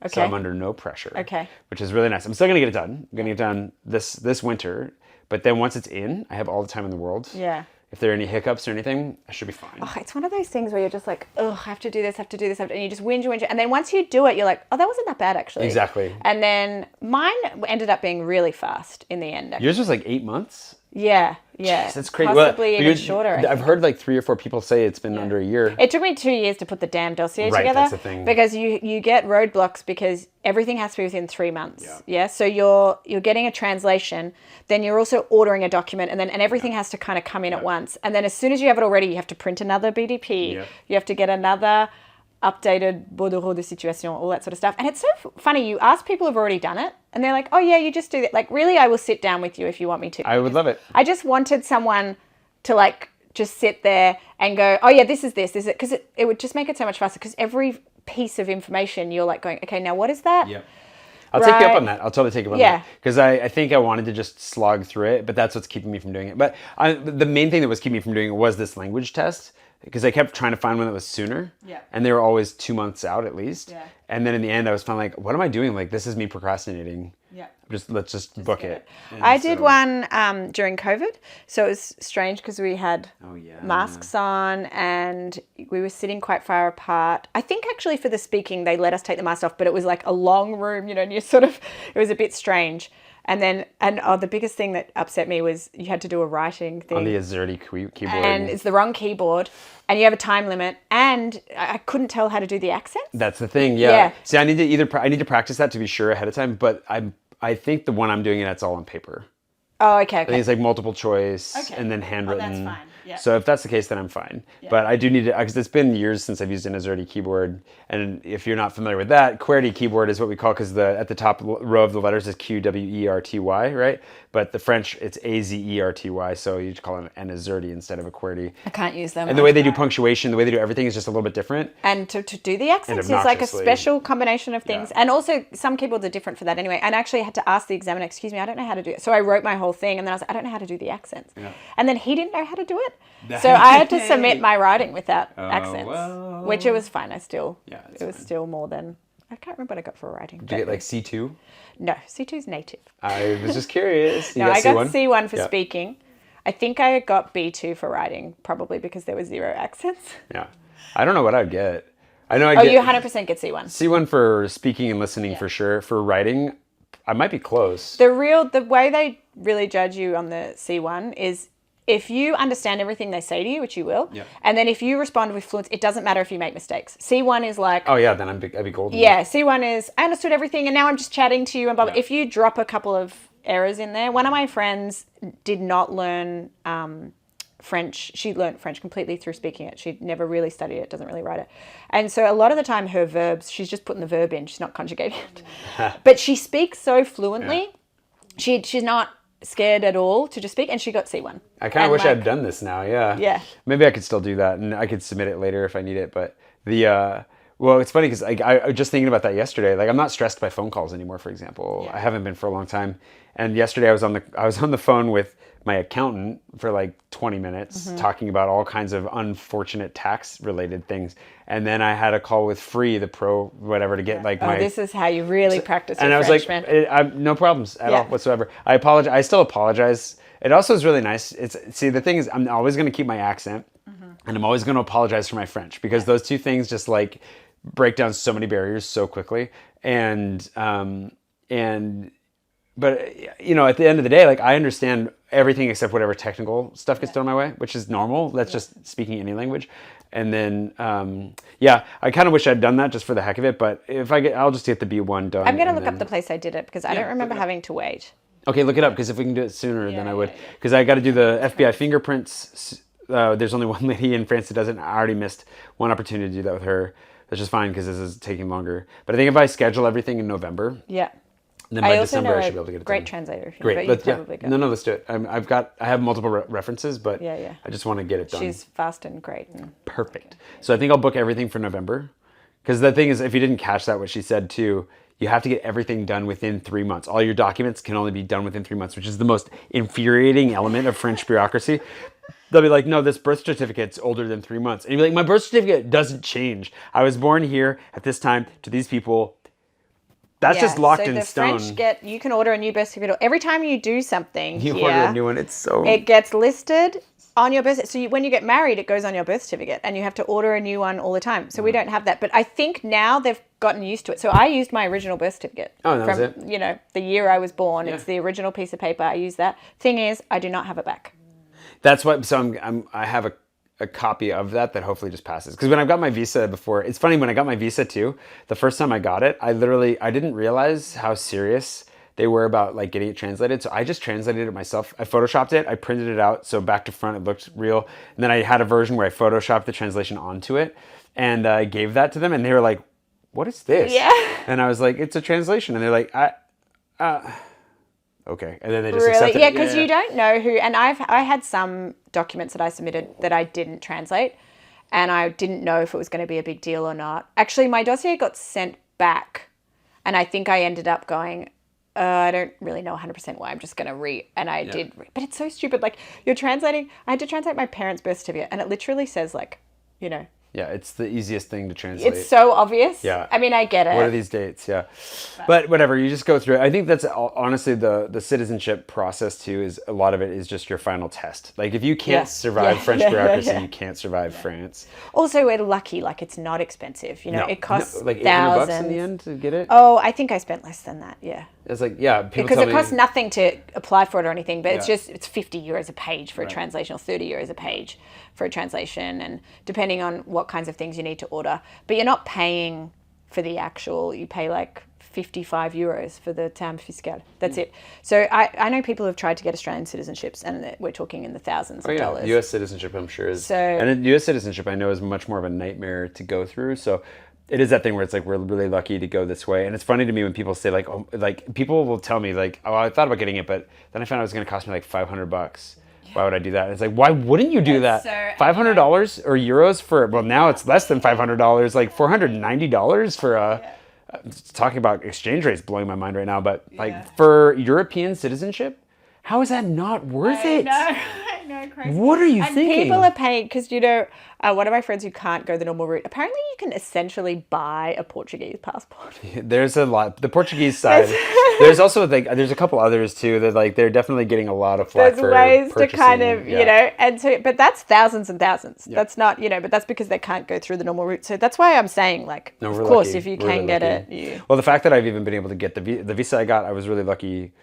Okay. So I'm under no pressure. Okay. Which is really nice. I'm still going to get it done. I'm going to get it done this winter. But then once it's in, I have all the time in the world. Yeah. If there are any hiccups or anything, I should be fine. Oh, it's one of those things where you're just like, oh, I have to do this, and you just whinge. And then once you do it, you're like, oh, that wasn't that bad, actually. Exactly. And then mine ended up being really fast in the end. Actually. Yours was like 8 months? Yeah. Jeez, that's crazy. Possibly even shorter. I've heard like 3 or 4 people say it's been under a year. It took me 2 years to put the damn dossier together. Right, that's the thing. Because you get roadblocks because everything has to be within 3 months. Yeah. So you're getting a translation, then you're also ordering a document, and everything has to kind of come in at once. And then as soon as you have it already, you have to print another BDP. Yeah. You have to get another updated bordereau de situation, all that sort of stuff. And it's so funny. You ask people who've already done it, and they're like, oh, yeah, you just do that. Like, really, I will sit down with you if you want me to. I would love it. I just wanted someone to, like, just sit there and go, oh yeah, this is this, because it would just make it so much faster, because every piece of information you're like going, okay, now what is that? Yep. I'll take you up on that. I'll totally take you up on that. Because I think I wanted to just slog through it, but that's what's keeping me from doing it. But the main thing that was keeping me from doing it was this language test, because I kept trying to find one that was sooner. Yeah. And they were always 2 months out at least. Yeah. And then in the end, I was finally like, what am I doing? Like, this is me procrastinating. Yeah. Let's just book it. I did one during COVID, so it was strange because we had masks on and we were sitting quite far apart. I think actually for the speaking they let us take the mask off, but it was like a long room, and you sort of, it was a bit strange. And then, the biggest thing that upset me was you had to do a writing thing. On the AZERTY keyboard. And it's the wrong keyboard, and you have a time limit, and I couldn't tell how to do the accents. That's the thing, yeah. See, I need to practice that to be sure ahead of time, but I think the one I'm doing, it's all on paper. Oh, okay. I think it's like multiple choice and then handwritten. Oh, that's fine. Yeah. So if that's the case, then I'm fine. Yeah. But I do need to, because it's been years since I've used an AZERTY keyboard. And if you're not familiar with that, QWERTY keyboard is what we call, because at the top row of the letters is QWERTY, right? But the French, it's AZERTY. So you call it an AZERTY instead of a QWERTY. I can't use them. And the way they do punctuation, the way they do everything is just a little bit different. And to do the accents is like a special combination of things. Yeah. And also some keyboards are different for that anyway. And I actually had to ask the examiner, excuse me, I don't know how to do it. So I wrote my whole thing, and then I was like, I don't know how to do the accents. Yeah. And then he didn't know how to do it. So I had to submit my writing without accents, which it was fine. It was still more than, I can't remember what I got for writing. Did you get like C2? No, C2's native. I was just curious. No, I got C1 for speaking. I think I got B2 for writing, probably because there were 0 accents. Yeah. I don't know what I'd get. I know you 100% get C1. C1 for speaking and listening for sure. For writing, I might be close. The way they really judge you on the C1 is if you understand everything they say to you, which you will, and then if you respond with fluency, it doesn't matter if you make mistakes. C1 is like... Oh, yeah, then I'd be golden. Yeah, C1 is, I understood everything, and now I'm just chatting to you, and blah, blah. If you drop a couple of errors in there... One of my friends did not learn French. She learned French completely through speaking it. She'd never really studied it, doesn't really write it. And so a lot of the time, her verbs, she's just putting the verb in. She's not conjugating it. But she speaks so fluently. Yeah. She's not scared at all to just speak, and she got C1. I kind of wish I had done this now, Yeah. Maybe I could still do that, and I could submit it later if I need it. But well, it's funny because I was just thinking about that yesterday. Like, I'm not stressed by phone calls anymore, for example. I haven't been for a long time. And yesterday I was on the phone with my accountant for like 20 minutes talking about all kinds of unfortunate tax related things. And then I had a call with Free, the pro whatever, to get this is how you really practice your French, was like, no problems at all whatsoever. I apologize. I still apologize. It also is really nice. The thing is, I'm always going to keep my accent, and I'm always going to apologize for my French, because those two things just like break down so many barriers so quickly. But at the end of the day, like, I understand everything except whatever technical stuff gets thrown my way, which is normal. That's just speaking any language. And then, I kind of wish I'd done that just for the heck of it. But if I'll just get the B1 done. I'm going to look up the place I did it, because I don't remember having to wait. Okay, look it up, because if we can do it sooner, then I would. Because I got to do the FBI fingerprints. There's only one lady in France that does it, and I already missed one opportunity to do that with her. That's just fine, because this is taking longer. But I think if I schedule everything in November, then by December I should be able to get it great done. translator. Great. No, let's do it. I have multiple references, but I just want to get it done. She's fast and great. Perfect. So I think I'll book everything for November. Because the thing is, if you didn't catch that, what she said too, you have to get everything done within 3 months. All your documents can only be done within 3 months, which is the most infuriating element of French bureaucracy. They'll be like, no, this birth certificate's older than 3 months. And you'll be like, my birth certificate doesn't change. I was born here at this time to these people. That's just locked in stone. French you can order a new birth certificate. Every time you do something you order a new one. It gets listed on your birth certificate. So when you get married, it goes on your birth certificate, and you have to order a new one all the time. So we don't have that. But I think now they've gotten used to it. So I used my original birth certificate. Oh, that was it? The year I was born. Yeah. It's the original piece of paper. I use that. Thing is, I do not have it back. That's what. So I have a copy of that hopefully just passes. Because when I got my visa before, it's funny, when I got my visa too, the first time I got it, I didn't realize how serious they were about like getting it translated. So I just translated it myself. I photoshopped it. I printed it out. So back to front, it looked real. And then I had a version where I photoshopped the translation onto it, and I gave that to them, and they were like, what is this? Yeah. And I was like, it's a translation. And they're like, Okay. And then they just Really? accept it. Yeah, because you don't know who. And I had some documents that I submitted that I didn't translate, and I didn't know if it was going to be a big deal or not. Actually, my dossier got sent back, and I think I ended up going, I don't really know 100% why. I'm just going to read. And I did. But it's so stupid. Like, you're translating. I had to translate my parents' birth certificate, and it literally says, like, you know. Yeah, it's the easiest thing to translate. It's so obvious. Yeah. I mean, I get it. What are these dates? Yeah. But whatever, you just go through it. I think that's honestly the citizenship process too, is a lot of it is just your final test. Like if you can't survive French bureaucracy, you can't survive France. Also, we're lucky, like it's not expensive. You know, it costs like $800 thousands. in the end to get it. Oh, I think I spent less than that. Yeah. It's like, people Because tell it me, costs nothing to apply for it or anything, but it's 50 euros a page for a translation or 30 euros a page for a translation, and depending on what kinds of things you need to order. But you're not paying for the actual, you pay like 55 euros for the term fiscal. That's it. So I know people have tried to get Australian citizenships, and we're talking in the thousands of dollars. U.S. citizenship, I'm sure is, So- and U.S. citizenship I know is much more of a nightmare to go through. So it is that thing where it's like we're really lucky to go this way, and it's funny to me when people say like, oh, like people will tell me like, oh, I thought about getting it, but then I found out it was going to cost me like $500. Why would I do that? It's like, why wouldn't you do that? $500 or euros for, well, now it's less than $500, like $490 for talking about exchange rates blowing my mind right now, but like for European citizenship, how is that not worth it? I know, crazy. What are you and thinking? People are paying, because, you know, one of my friends who can't go the normal route, apparently you can essentially buy a Portuguese passport. There's a lot. The Portuguese side. There's also like there's a couple others too that like they're definitely getting a lot of flack for There's ways to purchasing, kind of, you know, and so, but that's thousands and thousands. Yeah. That's not, you know, but that's because they can't go through the normal route. So that's why I'm saying, like, No, of we're course, lucky. if you We're can really get lucky. it, Well, the fact that I've even been able to get the visa I got, I was really lucky.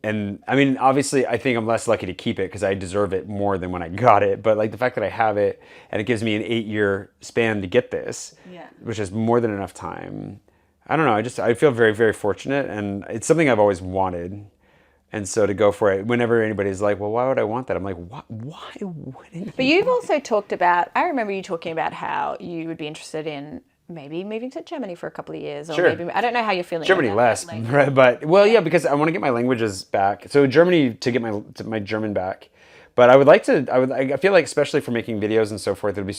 And I mean, obviously, I think I'm less lucky to keep it because I deserve it more than when I got it. But like the fact that I have it and it gives me an 8-year span to get this, which is more than enough time. I don't know. I feel very, very fortunate, and it's something I've always wanted. And so to go for it, whenever anybody's like, well, why would I want that? I'm like, why wouldn't But you've also talked about, I remember you talking about how you would be interested in maybe moving to Germany for a couple of years, or Sure. maybe, I don't know how you're feeling Germany about less, that, like- right? But well, yeah, because I want to get my languages back. So Germany to get my German back, but I would like to. I feel like especially for making videos and so forth, it'd be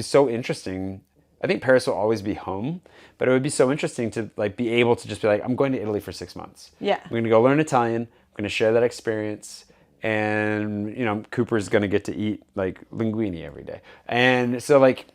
so interesting. I think Paris will always be home, but it would be so interesting to like be able to just be like, I'm going to Italy for 6 months. Yeah. I'm going to go learn Italian. I'm going to share that experience. And, you know, Cooper's going to get to eat like linguine every day. And so like,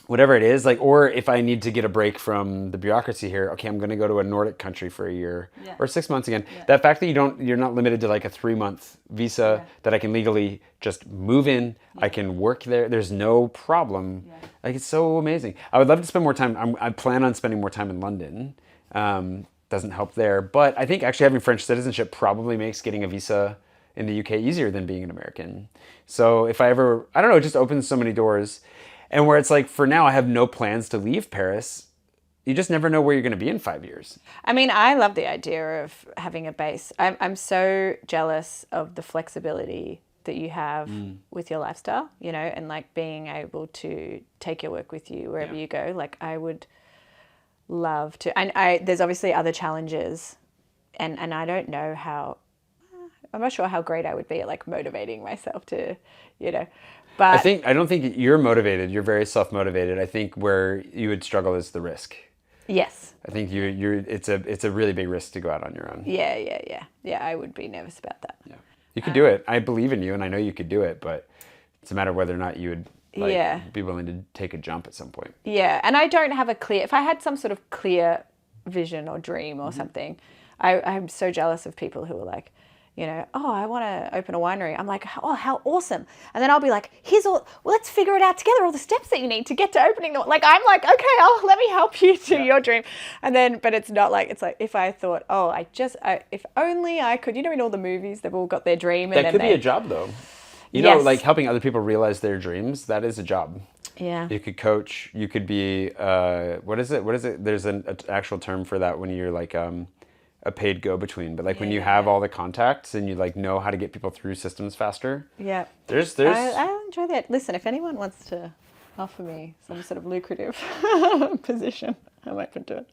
whatever it is, like, or if I need to get a break from the bureaucracy here, okay, I'm going to go to a Nordic country for a year or 6 months again. That fact that you're not limited to like a 3-month visa that I can legally just move in. I can work there. There's no problem. Like, it's so amazing. I would love to spend more time. I plan on spending more time in London. Doesn't help there, but I think actually having French citizenship probably makes getting a visa in the UK easier than being an American. So if I ever, I don't know, it just opens so many doors. And where it's like, for now, I have no plans to leave Paris. You just never know where you're going to be in 5 years. I mean, I love the idea of having a base. I'm so jealous of the flexibility that you have with your lifestyle, you know, and like being able to take your work with you wherever you go. Like, I would love to. And there's obviously other challenges, and I don't know how, I'm not sure how great I would be at like motivating myself to, you know. But I don't think you're motivated. You're very self-motivated. I think where you would struggle is the risk. yes. I think it's a really big risk to go out on your own. Yeah. I would be nervous about that. Yeah. You could do it. I believe in you, and I know you could do it, but it's a matter of whether or not you would be willing to take a jump at some point. Yeah, and I don't have if I had some sort of clear vision or dream or something, I'm so jealous of people who are like, you know, oh, I want to open a winery. I'm like, oh, how awesome. And then I'll be like, let's figure it out together, all the steps that you need to get to opening the, like, I'm like, okay, let me help you to your dream. And then, but it's not like, it's like, if I thought, oh, if only I could, you know, in all the movies, they've all got their dream. And That could be a job, though. You know, like helping other people realize their dreams, that is a job. Yeah. You could coach, you could be, what is it? There's an actual term for that when you're like a paid go-between, but like when you have all the contacts and you like know how to get people through systems faster. Yeah. There's I enjoy that. Listen, if anyone wants to offer me some sort of lucrative position, I'm open to it.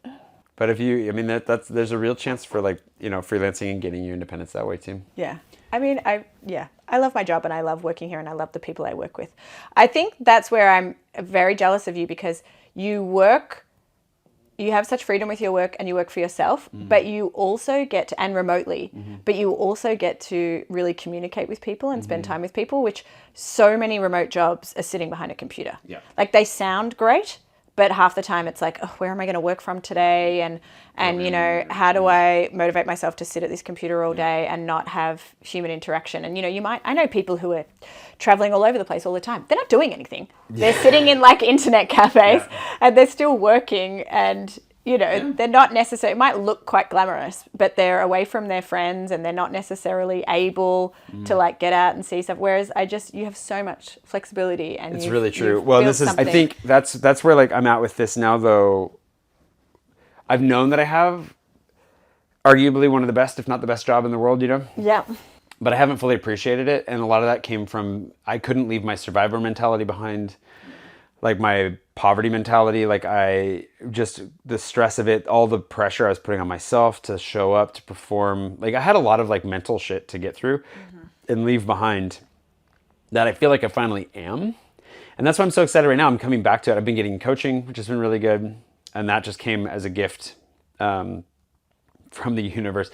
But if you, I mean, there's a real chance for like, freelancing and getting your independence that way too. Yeah. I mean, I love my job and I love working here and I love the people I work with. I think that's where I'm very jealous of you because you have such freedom with your work and you work for yourself, but you also get to, and remotely, but you also get to really communicate with people and spend time with people, which so many remote jobs are sitting behind a computer. Yeah. Like they sound great, but half the time it's like, oh, where am I going to work from today? And how do I motivate myself to sit at this computer all day and not have human interaction? And, I know people who are traveling all over the place all the time. They're not doing anything. They're sitting in like internet cafes and they're still working and, they're not necessarily, it might look quite glamorous, but they're away from their friends and they're not necessarily able to like get out and see stuff. Whereas you have so much flexibility and it's really true. Well, I think that's where like I'm at with this now though. I've known that I have arguably one of the best, if not the best job in the world, Yeah. But I haven't fully appreciated it. And a lot of that came from, I couldn't leave my survivor mentality behind, like my poverty mentality, like the stress of it, all the pressure I was putting on myself to show up, to perform. Like I had a lot of like mental shit to get through and leave behind that I feel like I finally am. And that's why I'm so excited right now. I'm coming back to it. I've been getting coaching, which has been really good. And that just came as a gift from the universe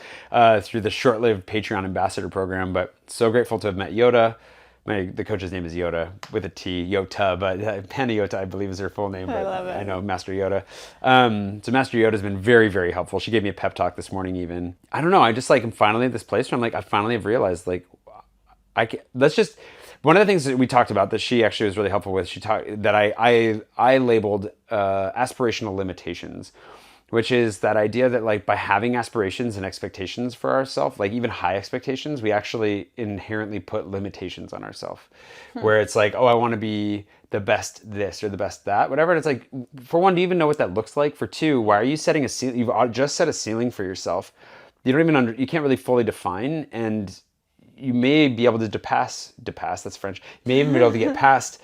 through the short-lived Patreon ambassador program. But so grateful to have met Yoda. The coach's name is Yoda with a T, Yota, but Panayota, I believe, is her full name. I love it. I know Master Yoda. So Master Yoda has been very, very helpful. She gave me a pep talk this morning even. I don't know. I just like am finally at this place where I'm like, I finally have realized like, one of the things that we talked about that she actually was really helpful with, that I labeled aspirational limitations, which is that idea that like by having aspirations and expectations for ourselves, like even high expectations, we actually inherently put limitations on ourselves. Where it's like, oh, I want to be the best this or the best that, whatever. And it's like, for one, do you even know what that looks like? For two, why are you setting a ceiling? You've just set a ceiling for yourself. You don't even you can't really fully define, and you may be able to depass, that's French. You may even be able to get past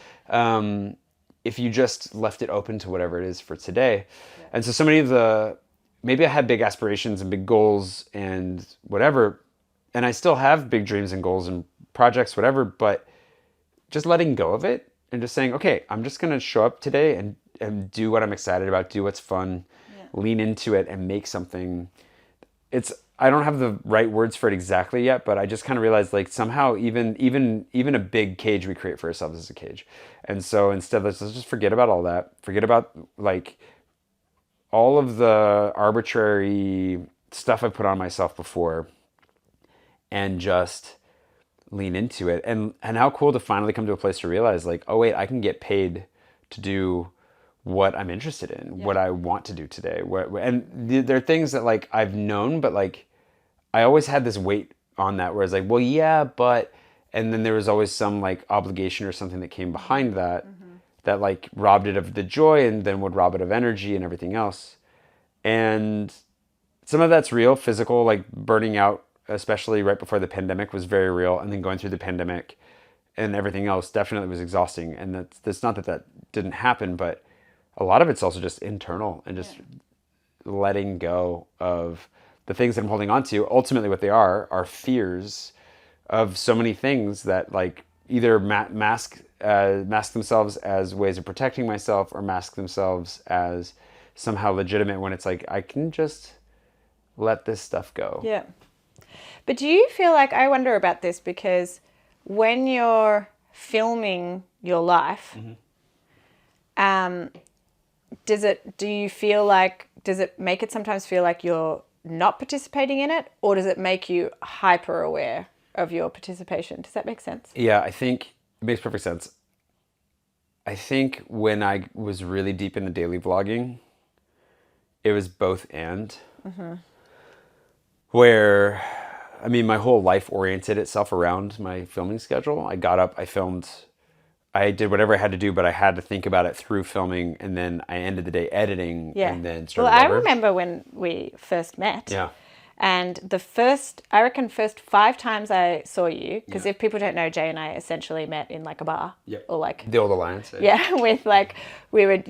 if you just left it open to whatever it is for today. Yeah. And so many of maybe I had big aspirations and big goals and whatever, and I still have big dreams and goals and projects, whatever, but just letting go of it and just saying, okay, I'm just going to show up today and do what I'm excited about, do what's fun, lean into it and make something. I don't have the right words for it exactly yet, but I just kind of realized like somehow even a big cage we create for ourselves is a cage. And so instead, let's just forget about all that. Forget about like all of the arbitrary stuff I put on myself before and just lean into it. And how cool to finally come to a place to realize like, oh wait, I can get paid to do what I'm interested in, what I want to do today. And there are things that like I've known, but like I always had this weight on that where it's like, well, yeah, but, and then there was always some like obligation or something that came behind that, that like robbed it of the joy and then would rob it of energy and everything else. And some of that's real, physical, like burning out, especially right before the pandemic, was very real. And then going through the pandemic and everything else definitely was exhausting. And that's not that didn't happen, but a lot of it's also just internal and just letting go of the things that I'm holding on to. Ultimately, what they are fears of so many things that like either mask themselves as ways of protecting myself or mask themselves as somehow legitimate when it's like, I can just let this stuff go. Yeah. But do you feel like, I wonder about this because when you're filming your life, does it make it sometimes feel like you're not participating in it, or does it make you hyper aware of your participation? Does that make sense? Yeah, I think it makes perfect sense. I think when I was really deep into daily vlogging, it was both and. Where, I mean, my whole life oriented itself around my filming schedule. I got up, I filmed, I did whatever I had to do, but I had to think about it through filming, and then I ended the day editing, and then started over. Well, I remember when we first met. Yeah. And the first 5 times I saw you, because if people don't know, Jay and I essentially met in like a bar. Yep. Or like... The Old Alliance. Yeah, with like, we would,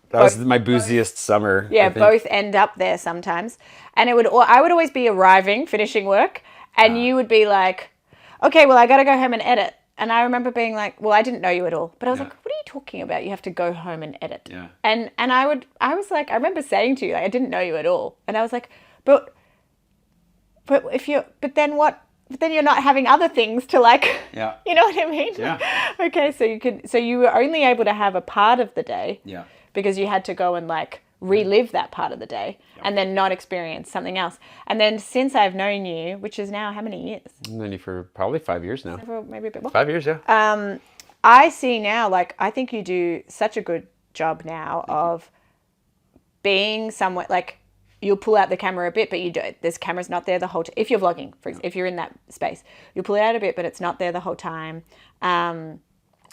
That was my booziest summer. Yeah, I think. both end up there sometimes. And I would always be arriving, finishing work, and you would be like, okay, well, I got to go home and edit. And I remember being like, well, I didn't know you at all. But I was like, what are you talking about? You have to go home and edit. Yeah. And I was like, I remember saying to you, like, I didn't know you at all. And I was like, but then what? But then you're not having other things to like, Yeah. you know what I mean? Yeah. Okay, so you were only able to have a part of the day. Yeah. Because you had to go and like relive that part of the day and then not experience something else. And then since I've known you, which is now how many years? I've known you for probably 5 years now. Maybe a bit more. 5 years, yeah. I see now, like, I think you do such a good job now of being somewhat like, you'll pull out the camera a bit, but there's cameras not there the whole time. If you're vlogging, for example, if you're in that space, you'll pull it out a bit, but it's not there the whole time.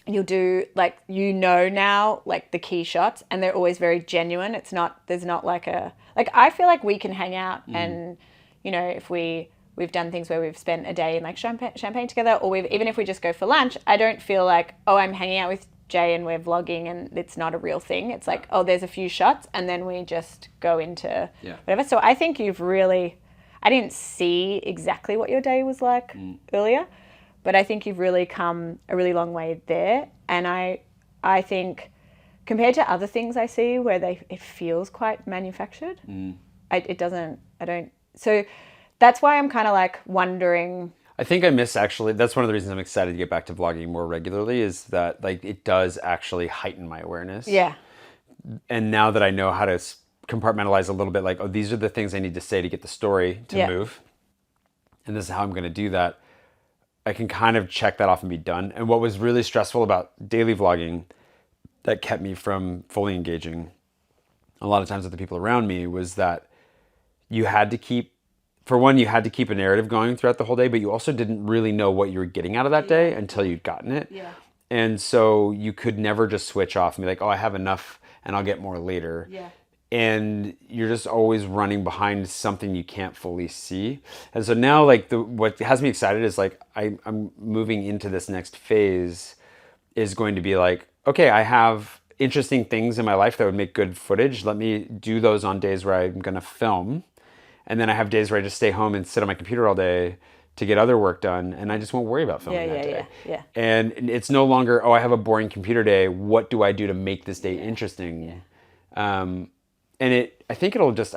You'll do like, now, like the key shots, and they're always very genuine. There's not like I feel like we can hang out and, if we've done things where we've spent a day in like champagne together, or even if we just go for lunch, I don't feel like, oh, I'm hanging out with Jay and we're vlogging and it's not a real thing. It's like, oh, there's a few shots and then we just go into whatever. So I think I didn't see exactly what your day was like earlier, but I think you've really come a really long way there. And I think compared to other things I see where it feels quite manufactured, so that's why I'm kind of like wondering. I think I miss actually, that's one of the reasons I'm excited to get back to vlogging more regularly, is that like it does actually heighten my awareness. Yeah. And now that I know how to compartmentalize a little bit, like, oh, these are the things I need to say to get the story to move. And this is how I'm going to do that. I can kind of check that off and be done. And what was really stressful about daily vlogging that kept me from fully engaging a lot of times with the people around me was that you had to keep a narrative going throughout the whole day, but you also didn't really know what you were getting out of that day until you'd gotten it. Yeah. And so you could never just switch off and be like, oh, I have enough and I'll get more later. Yeah. And you're just always running behind something you can't fully see. And so now, like, what has me excited is like I'm moving into this next phase is going to be like, okay, I have interesting things in my life that would make good footage. Let me do those on days where I'm going to film. And then I have days where I just stay home and sit on my computer all day to get other work done, and I just won't worry about filming that day. Yeah. And it's no longer, oh, I have a boring computer day. What do I do to make this day interesting? And I think it'll just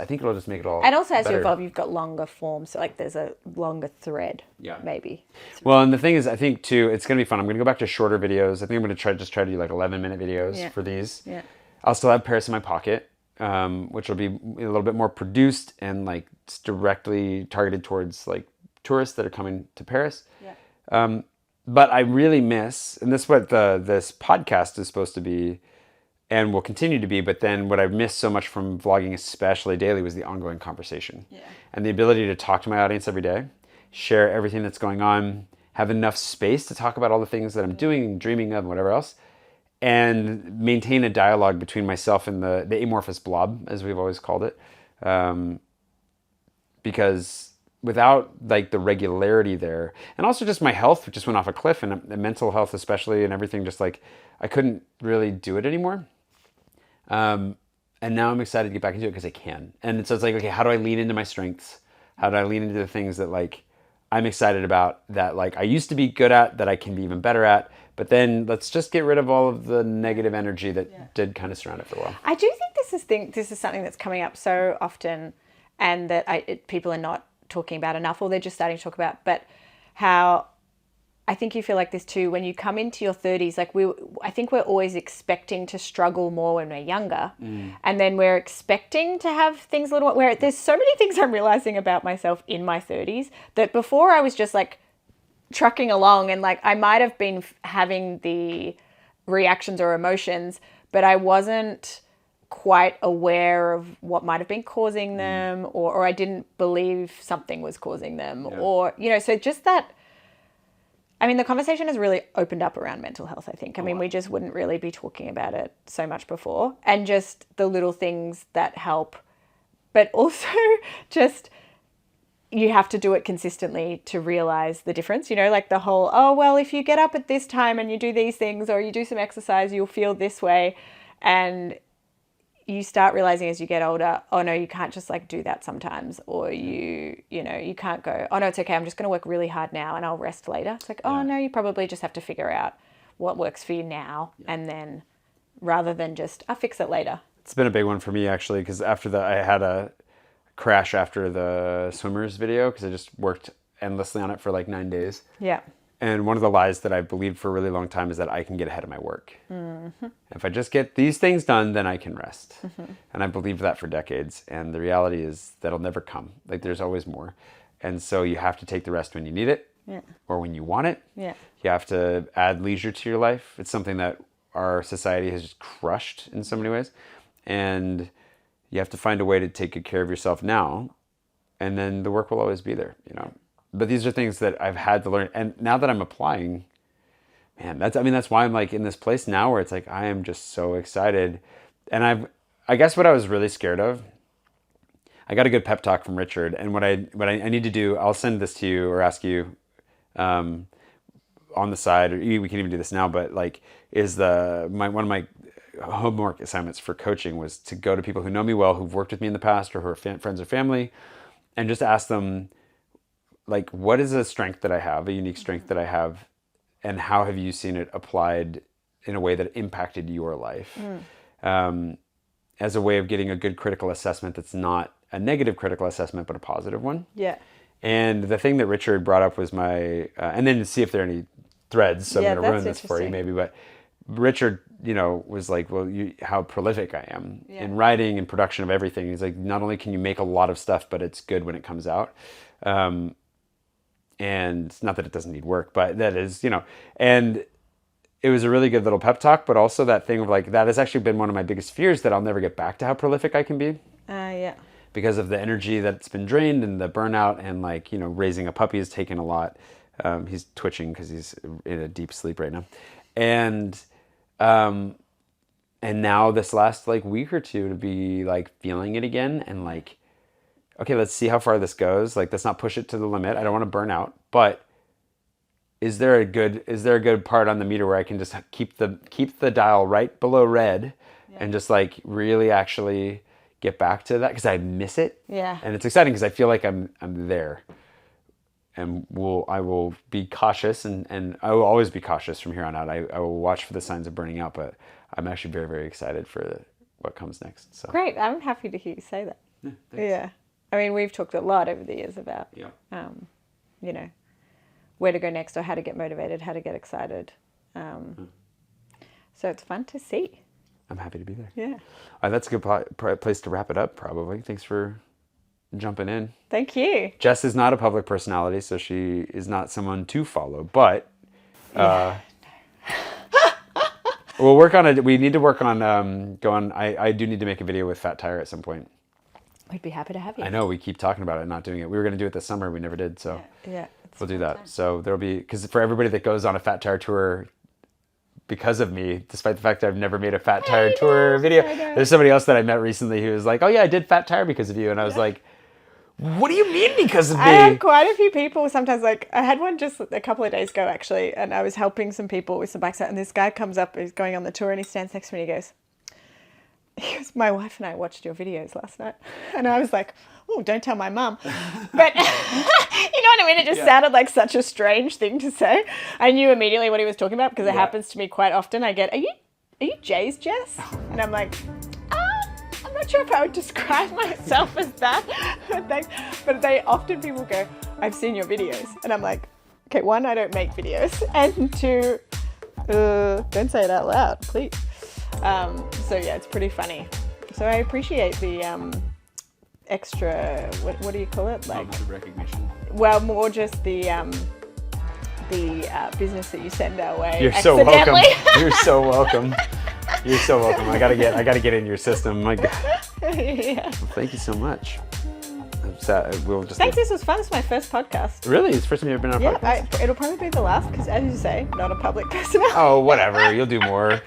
make it all. And also, as better. you evolve, you've got longer forms. So like, there's a longer thread. Yeah. Maybe. Well, and the thing is, I think too, it's gonna be fun. I'm gonna go back to shorter videos. I think I'm gonna try to do like 11-minute videos for these. Yeah. I'll still have Paris in my pocket, which will be a little bit more produced and like directly targeted towards like tourists that are coming to Paris. Yeah. But I really miss, and this is what this podcast is supposed to be, and will continue to be. But then what I've missed so much from vlogging, especially daily, was the ongoing conversation and the ability to talk to my audience every day, share everything that's going on, have enough space to talk about all the things that I'm doing, dreaming of, and whatever else, and maintain a dialogue between myself and the amorphous blob, as we've always called it. Because without like the regularity there, and also just my health just went off a cliff, and mental health especially, and everything, just like I couldn't really do it anymore. And now I'm excited to get back into it because I can. And so it's like, okay, how do I lean into my strengths? How do I lean into the things that like I'm excited about, that like I used to be good at, that I can be even better at? But then let's just get rid of all of the negative energy that did kind of surround it for a while. I do think this is something that's coming up so often, and that people are not talking about enough, or they're just starting to talk about. But how I think you feel like this too when you come into your 30s. Like I think we're always expecting to struggle more when we're younger, and then we're expecting to have things a little. Where there's so many things I'm realizing about myself in my 30s that before I was just like trucking along, and like I might have been having the reactions or emotions, but I wasn't quite aware of what might have been causing them, or I didn't believe something was causing them, or so just that. I mean, the conversation has really opened up around mental health, I think. I mean, we just wouldn't really be talking about it so much before, and just the little things that help, but also just you have to do it consistently to realize the difference, like the whole, oh, well, if you get up at this time and you do these things, or you do some exercise, you'll feel this way. And you start realizing as you get older, oh no, you can't just like do that sometimes, or you can't go, oh no, it's okay, I'm just going to work really hard now and I'll rest later. It's like, oh no, you probably just have to figure out what works for you now, and then rather than just, I'll fix it later. It's been a big one for me actually, because I had a crash after the swimmers video because I just worked endlessly on it for like 9 days. Yeah. And one of the lies that I believed for a really long time is that I can get ahead of my work. If I just get these things done, then I can rest. And I believed that for decades. And the reality is that'll never come. Like there's always more. And so you have to take the rest when you need it or when you want it. Yeah. You have to add leisure to your life. It's something that our society has just crushed in so many ways. And you have to find a way to take good care of yourself now. And then the work will always be there, you know. But these are things that I've had to learn. And now that I'm applying, man, that's why I'm like in this place now where it's like, I am just so excited. And I guess what I was really scared of, I got a good pep talk from Richard. And what I need to do, I'll send this to you or ask you on the side, or we can even do this now, but like is one of my homework assignments for coaching was to go to people who know me well, who've worked with me in the past or who are friends or family, and just ask them, like, what is a strength that I have, a unique strength that I have, and how have you seen it applied in a way that impacted your life? As a way of getting a good critical assessment that's not a negative critical assessment, but a positive one. Yeah. And the thing that Richard brought up was and then to see if there are any threads, so I'm going to ruin this for you maybe, but Richard, was like, well, how prolific I am in writing and production of everything. He's like, not only can you make a lot of stuff, but it's good when it comes out. And not that it doesn't need work, but that is, and it was a really good little pep talk, but also that thing of like, that has actually been one of my biggest fears, that I'll never get back to how prolific I can be. Yeah. Because of the energy that's been drained and the burnout, and like, raising a puppy has taken a lot. He's twitching because he's in a deep sleep right now. And now this last like week or two to be like feeling it again and like, okay, let's see how far this goes. Like, let's not push it to the limit. I don't want to burn out, but is there a good part on the meter where I can just keep the dial right below red and just like really actually get back to that? Because I miss it. Yeah. And it's exciting because I feel like I'm there. And I will be cautious, and I will always be cautious from here on out. I will watch for the signs of burning out, but I'm actually very, very excited for what comes next. So great. I'm happy to hear you say that. Yeah. I mean, we've talked a lot over the years about, where to go next, or how to get motivated, how to get excited. So it's fun to see. I'm happy to be there. Yeah. That's a good place to wrap it up, probably. Thanks for jumping in. Thank you. Jess is not a public personality, so she is not someone to follow, but we'll work on it. We need to work on going. I do need to make a video with Fat Tire at some point. We'd be happy to have you. I know, we keep talking about it, not doing it. We were going to do it this summer. We never did, so we'll do that. So there'll be, because for everybody that goes on a Fat Tire tour because of me, despite the fact that I've never made a Fat Tire tour video, there's somebody else that I met recently who was like, oh yeah, I did Fat Tire because of you. And I was like, what do you mean because of me? I have quite a few people sometimes, like I had one just a couple of days ago actually, and I was helping some people with some bikes out, and this guy comes up, he's going on the tour, and he stands next to me and he goes, my wife and I watched your videos last night. And I was like, oh, don't tell my mum. But you know what I mean? It just sounded like such a strange thing to say. I knew immediately what he was talking about because it happens to me quite often. I get, are you Jay's Jess? And I'm like, I'm not sure if I would describe myself as that. But people go, I've seen your videos. And I'm like, okay, one, I don't make videos. And two, don't say it out loud, please. So yeah, it's pretty funny. So I appreciate the extra, what do you call it? Like recognition. Well, more just the business that you send our way. You're so welcome. You're so welcome. You're so welcome. I gotta get in your system. My God. Yeah. Well, thank you so much. Thanks. This was fun. This is my first podcast. Really? It's the first time you've ever been on a podcast? It'll probably be the last because, as you say, not a public person. Oh, whatever. You'll do more.